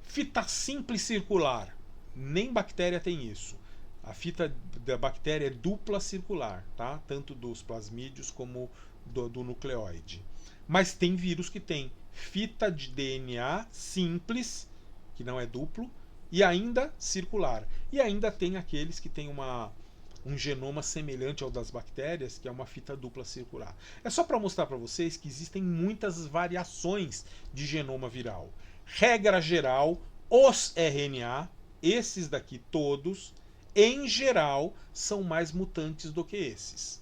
Fita simples circular, nem bactéria tem isso. A fita da bactéria é dupla circular, tá? Tanto dos plasmídios como do nucleoide. Mas tem vírus que tem fita de DNA simples, que não é duplo, e ainda circular. E ainda tem aqueles que têm um genoma semelhante ao das bactérias, que é uma fita dupla circular. É só para mostrar para vocês que existem muitas variações de genoma viral. Regra geral, os RNA, esses daqui todos, em geral, são mais mutantes do que esses.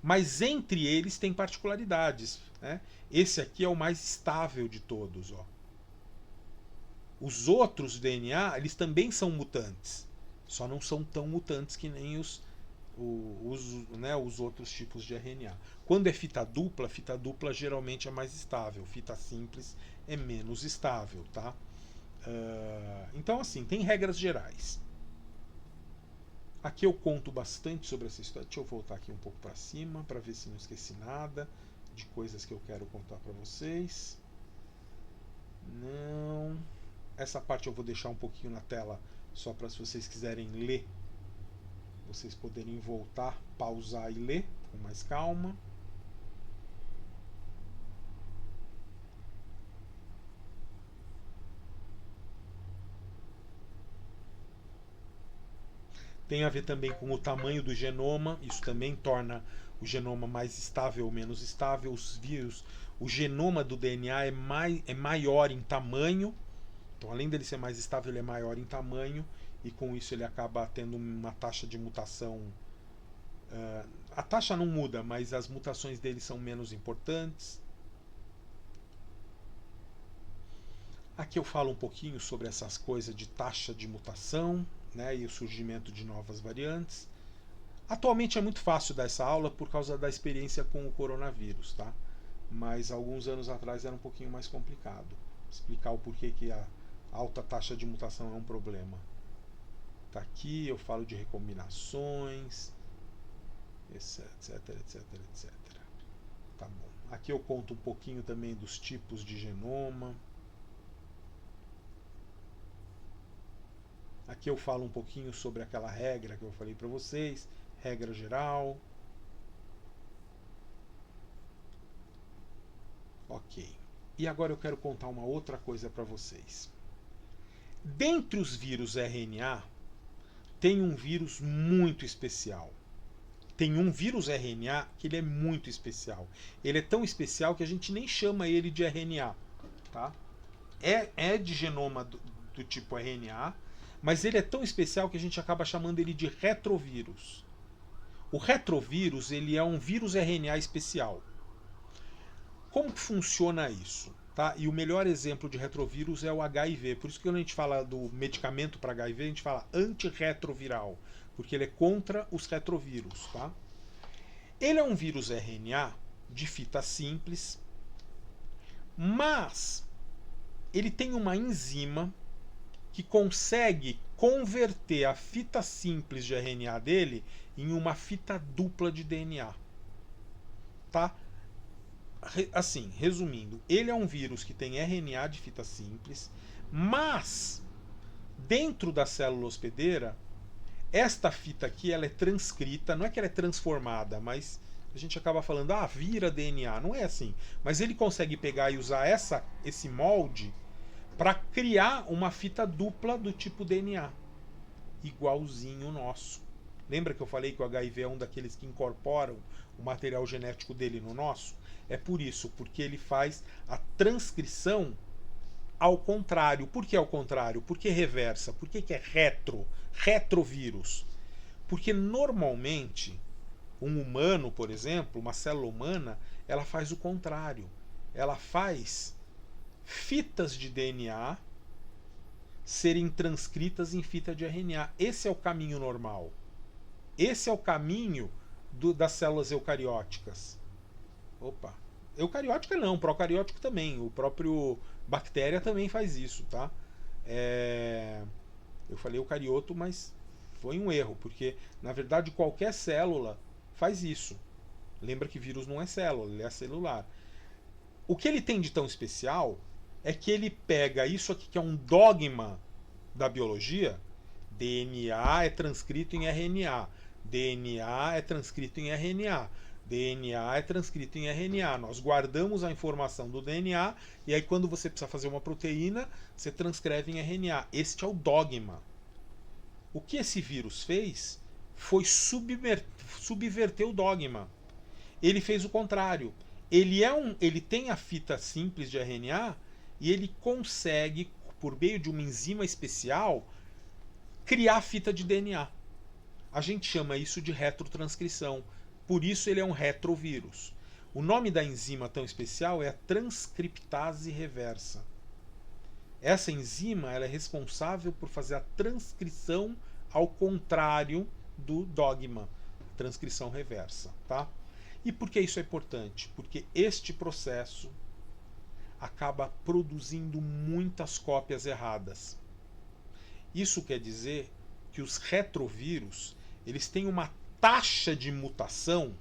mas entre eles tem particularidades, né? Esse aqui é o mais estável de todos, ó. Os outros DNA, eles também são mutantes, só não são tão mutantes que nem os outros tipos de RNA. Quando é fita dupla geralmente é mais estável, fita simples é menos estável, tá? Então, assim, tem regras gerais. Aqui eu conto bastante sobre essa história. Deixa eu voltar aqui um pouco para cima para ver se não esqueci nada de coisas que eu quero contar para vocês. Não. Essa parte eu vou deixar um pouquinho na tela só para, se vocês quiserem ler, vocês poderem voltar, pausar e ler com mais calma. Tem a ver também com o tamanho do genoma, isso também torna o genoma mais estável ou menos estável. Os vírus, o genoma do DNA é maior em tamanho, então além dele ser mais estável, ele é maior em tamanho, e com isso ele acaba tendo uma taxa de mutação. A taxa não muda, mas as mutações dele são menos importantes. Aqui eu falo um pouquinho sobre essas coisas de taxa de mutação, né, e o surgimento de novas variantes. Atualmente é muito fácil dar essa aula por causa da experiência com o coronavírus, tá? Mas alguns anos atrás era um pouquinho mais complicado explicar o porquê que a alta taxa de mutação é um problema. Tá aqui, eu falo de recombinações, etc, etc, etc. Tá bom. Aqui eu conto um pouquinho também dos tipos de genoma. Aqui eu falo um pouquinho sobre aquela regra que eu falei para vocês, regra geral. Ok. E agora eu quero contar uma outra coisa para vocês. Dentre os vírus RNA, tem um vírus muito especial. Tem um vírus RNA que ele é muito especial. Ele é tão especial que a gente nem chama ele de RNA, tá? É de genoma do tipo RNA, mas ele é tão especial que a gente acaba chamando ele de retrovírus. O retrovírus, ele é um vírus RNA especial. Como que funciona isso? Tá? E o melhor exemplo de retrovírus é o HIV. Por isso que quando a gente fala do medicamento para HIV, a gente fala antirretroviral, porque ele é contra os retrovírus. Tá? Ele é um vírus RNA de fita simples, mas ele tem uma enzima que consegue converter a fita simples de RNA dele em uma fita dupla de DNA. Tá? Assim, resumindo, ele é um vírus que tem RNA de fita simples, mas dentro da célula hospedeira, esta fita aqui ela é transcrita, não é que ela é transformada, mas a gente acaba falando, vira DNA, não é assim. Mas ele consegue pegar e usar esse molde para criar uma fita dupla do tipo DNA, igualzinho o nosso. Lembra que eu falei que o HIV é um daqueles que incorporam o material genético dele no nosso? É por isso, porque ele faz a transcrição ao contrário. Por que ao contrário? Por que reversa? Por que é retrovírus? Porque normalmente um humano, por exemplo, uma célula humana, ela faz o contrário. Ela faz fitas de DNA serem transcritas em fita de RNA. Esse é o caminho normal. Esse é o caminho das células eucarióticas. Opa. Eucariótica não, procariótico também. O próprio bactéria também faz isso, tá? Eu falei eucarioto, mas foi um erro, porque na verdade qualquer célula faz isso. Lembra que vírus não é célula, ele é celular. O que ele tem de tão especial é que ele pega isso aqui que é um dogma da biologia. DNA é transcrito em RNA. DNA é transcrito em RNA. DNA é transcrito em RNA. Nós guardamos a informação do DNA e aí quando você precisa fazer uma proteína, você transcreve em RNA. Este é o dogma. O que esse vírus fez foi subverter o dogma. Ele fez o contrário. Ele tem a fita simples de RNA e ele consegue, por meio de uma enzima especial, criar fita de DNA. A gente chama isso de retrotranscrição. por isso ele é um retrovírus. O nome da enzima tão especial é a transcriptase reversa. Essa enzima ela é responsável por fazer a transcrição ao contrário do dogma, transcrição reversa, tá? E por que isso é importante? Porque este processo acaba produzindo muitas cópias erradas. Isso quer dizer que os retrovírus, eles têm uma taxa de mutação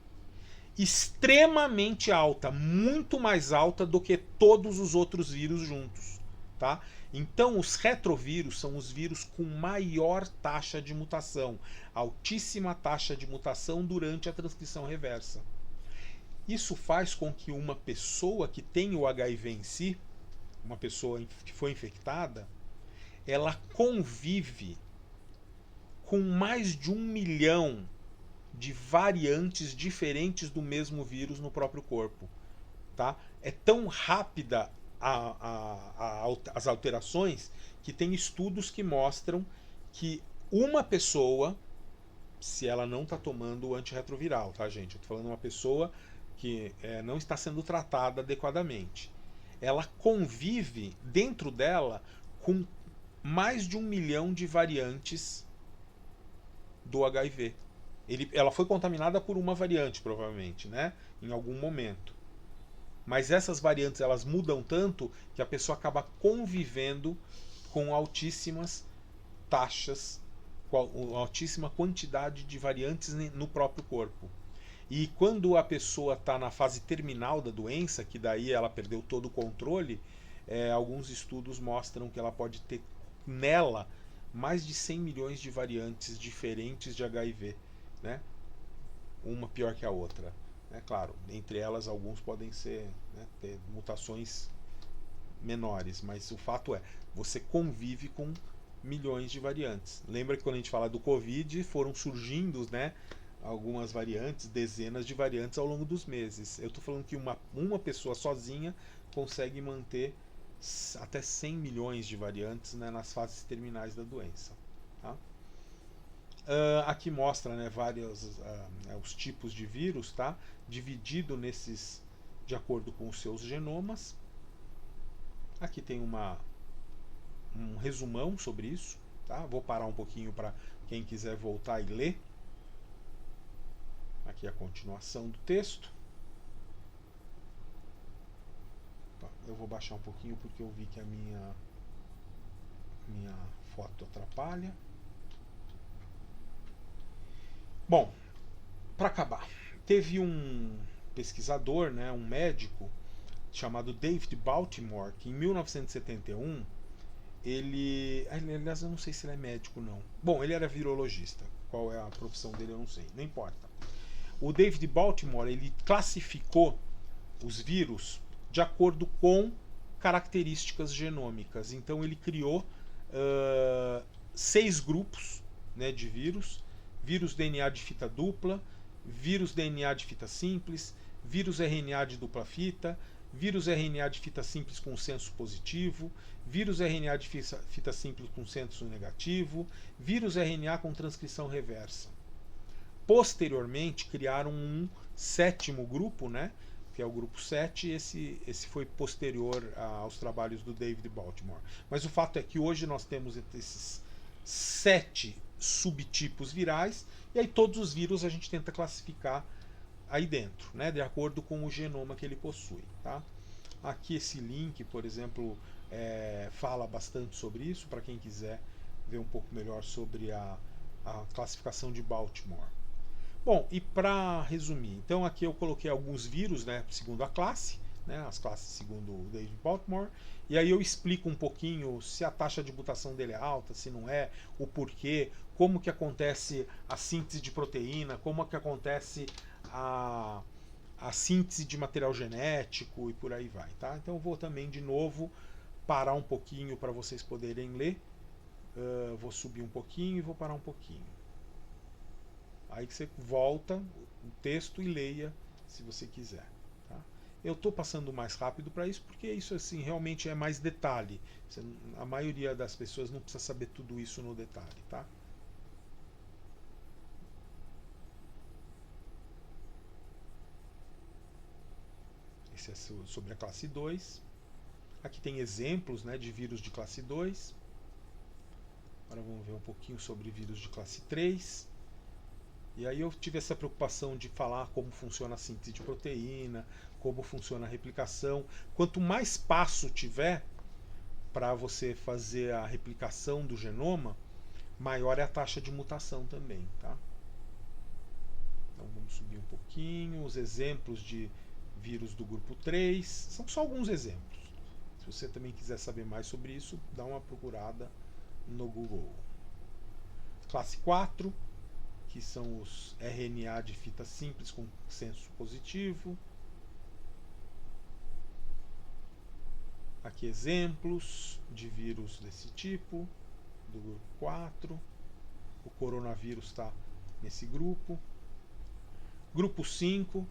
extremamente alta, muito mais alta do que todos os outros vírus juntos, tá? Então, os retrovírus são os vírus com maior taxa de mutação, altíssima taxa de mutação durante a transcrição reversa. Isso faz com que uma pessoa que tem o HIV em si, uma pessoa que foi infectada, ela convive com mais de 1 milhão de variantes diferentes do mesmo vírus no próprio corpo. Tá? É tão rápida as alterações que tem estudos que mostram que uma pessoa, se ela não está tomando o antirretroviral, tá, gente? Eu estou falando de uma pessoa que não está sendo tratada adequadamente. Ela convive dentro dela com mais de 1 milhão de variantes do HIV. Ela foi contaminada por uma variante, provavelmente, né? Em algum momento. Mas essas variantes elas mudam tanto que a pessoa acaba convivendo com altíssimas taxas, com altíssima quantidade de variantes no próprio corpo. E quando a pessoa está na fase terminal da doença, que daí ela perdeu todo o controle, alguns estudos mostram que ela pode ter nela mais de 100 milhões de variantes diferentes de HIV, né? Uma pior que a outra. Claro, entre elas alguns podem ser, ter mutações menores, mas o fato é, você convive com milhões de variantes. Lembra que quando a gente fala do Covid, foram surgindo, algumas variantes, dezenas de variantes ao longo dos meses. Eu estou falando que uma pessoa sozinha consegue manter até 100 milhões de variantes, nas fases terminais da doença. Tá? Aqui mostra, vários os tipos de vírus, tá? Dividido nesses de acordo com os seus genomas. Aqui tem um resumão sobre isso, tá? Vou parar um pouquinho para quem quiser voltar e ler. Aqui a continuação do texto. Eu vou baixar um pouquinho porque eu vi que a minha foto atrapalha. Bom, para acabar, teve um pesquisador, um médico chamado David Baltimore, que em 1971 aliás, eu não sei se ele é médico não. Bom, ele era virologista. Qual é a profissão dele eu não sei, não importa. O David Baltimore, ele classificou os vírus de acordo com características genômicas. Então ele criou 6 grupos, de vírus: vírus DNA de fita dupla, vírus DNA de fita simples, vírus RNA de dupla fita, vírus RNA de fita simples com senso positivo, vírus RNA de fita simples com senso negativo, vírus RNA com transcrição reversa. Posteriormente criaram um 7º grupo, que é o grupo 7, esse foi posterior aos trabalhos do David Baltimore. Mas o fato é que hoje nós temos esses 7 subtipos virais, e aí todos os vírus a gente tenta classificar aí dentro, de acordo com o genoma que ele possui. Tá? Aqui esse link, por exemplo, fala bastante sobre isso, para quem quiser ver um pouco melhor sobre a classificação de Baltimore. Bom, e para resumir, então aqui eu coloquei alguns vírus, segundo a classe, as classes segundo o David Baltimore, e aí eu explico um pouquinho se a taxa de mutação dele é alta, se não é, o porquê, como que acontece a síntese de proteína, como que acontece a síntese de material genético e por aí vai, tá? Então eu vou também de novo parar um pouquinho para vocês poderem ler, vou subir um pouquinho e vou parar um pouquinho. Aí que você volta o texto e leia se você quiser. Tá? Eu estou passando mais rápido para isso porque isso assim realmente é mais detalhe. A maioria das pessoas não precisa saber tudo isso no detalhe. Tá? esse é sobre a classe 2. Aqui tem exemplos, né, de vírus de classe 2. Agora vamos ver um pouquinho sobre vírus de classe 3. E aí eu tive essa preocupação de falar como funciona a síntese de proteína, como funciona a replicação. Quanto mais passo tiver para você fazer a replicação do genoma, maior é a taxa de mutação também, tá? Então vamos subir um pouquinho. Os exemplos de vírus do grupo 3 são só alguns exemplos. Se você também quiser saber mais sobre isso, dá uma procurada no Google. Classe 4, que são os RNA de fita simples com senso positivo. Aqui exemplos de vírus desse tipo, do grupo 4. O coronavírus está nesse grupo. Grupo 5,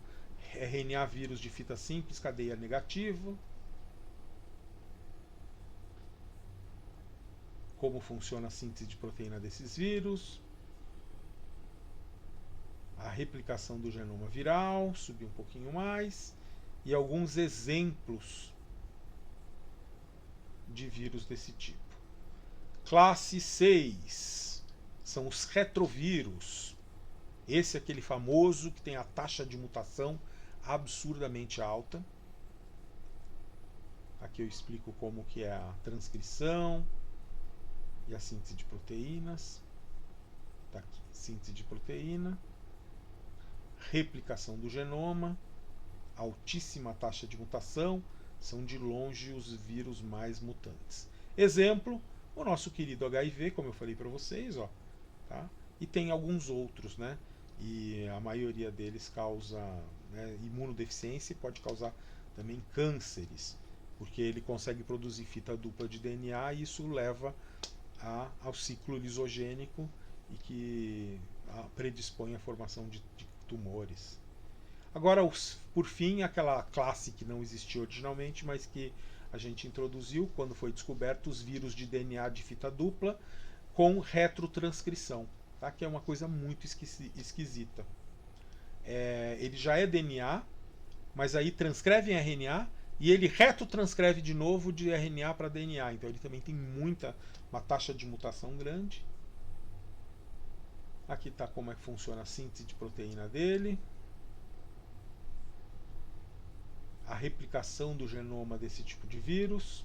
RNA vírus de fita simples, cadeia negativa. Como funciona a síntese de proteína desses vírus. A replicação do genoma viral, subir um pouquinho mais. E alguns exemplos de vírus desse tipo. Classe 6 são os retrovírus. Esse é aquele famoso que tem a taxa de mutação absurdamente alta. Aqui eu explico como que é a transcrição e a síntese de proteínas. Tá aqui, síntese de proteína, replicação do genoma, altíssima taxa de mutação, são de longe os vírus mais mutantes. Exemplo, o nosso querido HIV, como eu falei para vocês, ó, tá? E tem alguns outros, né? E a maioria deles causa, né, imunodeficiência e pode causar também cânceres, porque ele consegue produzir fita dupla de DNA e isso leva ao ciclo lisogênico e que predispõe à formação de tumores. Agora, por fim, aquela classe que não existia originalmente, mas que a gente introduziu quando foi descoberto os vírus de DNA de fita dupla com retrotranscrição, tá? Que é uma coisa muito esquisita. Ele já é DNA, mas aí transcreve em RNA e ele retrotranscreve de novo de RNA para DNA. Então ele também tem uma taxa de mutação grande. Aqui está como é que funciona a síntese de proteína dele. A replicação do genoma desse tipo de vírus.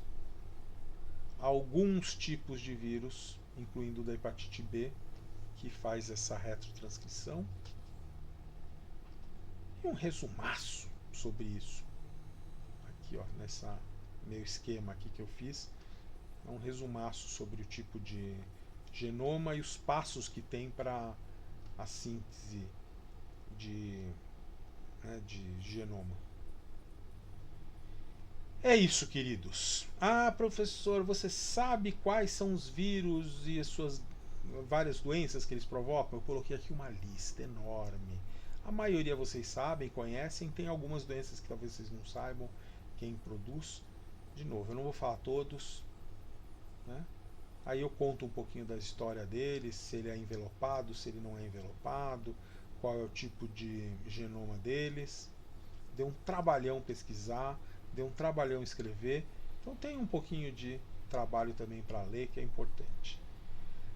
Alguns tipos de vírus, incluindo o da hepatite B, que faz essa retrotranscrição. E um resumaço sobre isso. Aqui, ó, nessa meu esquema aqui que eu fiz, é um resumaço sobre o tipo de genoma e os passos que tem para a síntese de genoma. É isso, queridos. Ah, professor, você sabe quais são os vírus e as suas várias doenças que eles provocam? Eu coloquei aqui uma lista enorme. A maioria vocês sabem, conhecem. Tem algumas doenças que talvez vocês não saibam quem produz. De novo, eu não vou falar todos, né? Aí eu conto um pouquinho da história deles, se ele é envelopado, se ele não é envelopado, qual é o tipo de genoma deles. Deu um trabalhão pesquisar, deu um trabalhão escrever. Então tem um pouquinho de trabalho também para ler, que é importante.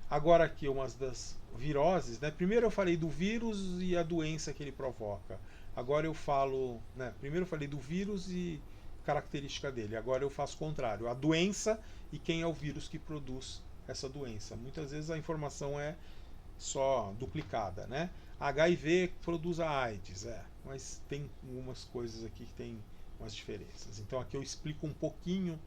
Agora aqui umas das viroses, né? Primeiro eu falei do vírus e a doença que ele provoca. Agora eu falo, né? Primeiro eu falei do vírus e característica dele. Agora eu faço o contrário, a doença e quem é o vírus que produz essa doença. Muitas vezes a informação é só duplicada, né? HIV produz a AIDS, mas tem algumas coisas aqui que tem umas diferenças. Então aqui eu explico um pouquinho,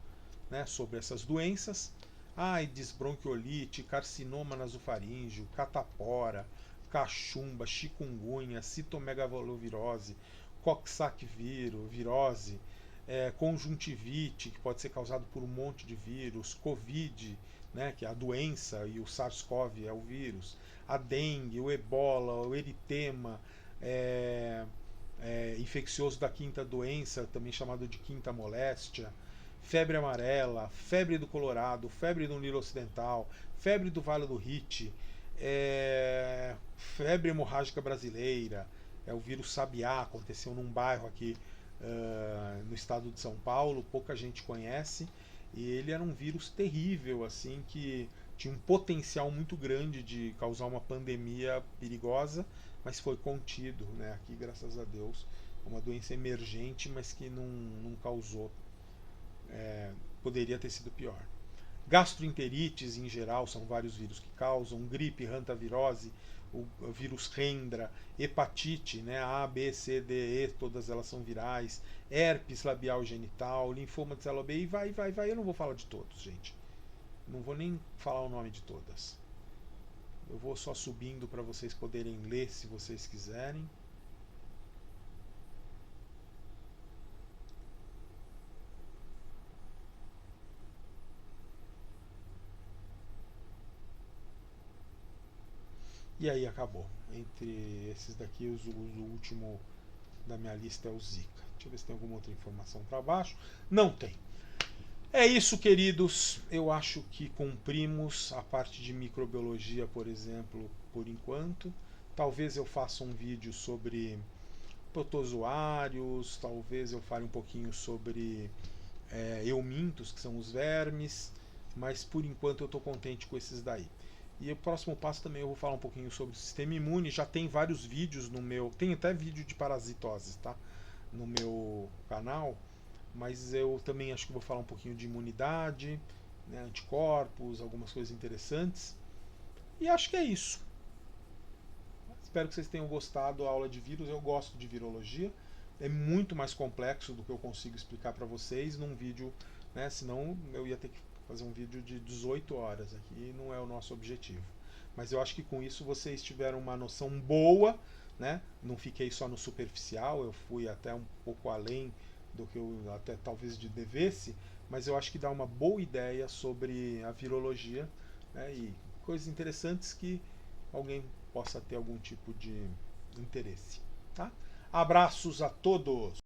né, sobre essas doenças. AIDS, bronquiolite, carcinoma nasofaríngeo, catapora, cachumba, chikungunya, citomegalovirose, coxsackie virose, conjuntivite, que pode ser causado por um monte de vírus, Covid, né, que é a doença, e o SARS-CoV é o vírus, a dengue, o ebola, o eritema, infeccioso da quinta doença, também chamado de quinta moléstia, febre amarela, febre do Colorado, febre do Nilo Ocidental, febre do Vale do Rift, febre hemorrágica brasileira, o vírus sabiá, aconteceu num bairro aqui no estado de São Paulo, pouca gente conhece, e ele era um vírus terrível, assim, que tinha um potencial muito grande de causar uma pandemia perigosa, mas foi contido, né? Aqui, graças a Deus, uma doença emergente, mas que não causou, poderia ter sido pior. Gastroenterites, em geral, são vários vírus que causam, gripe, hantavirose, o vírus Hendra, hepatite, né, A, B, C, D, E, todas elas são virais, herpes labial genital, linfoma de célula B, e vai. Eu não vou falar de todos, gente. Não vou nem falar o nome de todas. Eu vou só subindo para vocês poderem ler se vocês quiserem. E aí acabou. Entre esses daqui, o último da minha lista é o Zika. Deixa eu ver se tem alguma outra informação para baixo. Não tem. É isso, queridos. Eu acho que cumprimos a parte de microbiologia, por exemplo, por enquanto. Talvez eu faça um vídeo sobre protozoários, talvez eu fale um pouquinho sobre eumintos, que são os vermes, mas por enquanto eu estou contente com esses daí. E o próximo passo também eu vou falar um pouquinho sobre o sistema imune. Já tem vários vídeos no meu. Tem até vídeo de parasitose, tá? No meu canal. Mas eu também acho que vou falar um pouquinho de imunidade, né, anticorpos, algumas coisas interessantes. E acho que é isso. Espero que vocês tenham gostado da aula de vírus. Eu gosto de virologia. É muito mais complexo do que eu consigo explicar para vocês num vídeo, né? Senão eu ia ter que fazer um vídeo de 18 horas aqui, não é o nosso objetivo. Mas eu acho que com isso vocês tiveram uma noção boa, né? Não fiquei só no superficial, eu fui até um pouco além do que eu até talvez devesse, mas eu acho que dá uma boa ideia sobre a virologia, né? E coisas interessantes que alguém possa ter algum tipo de interesse, tá? Abraços a todos!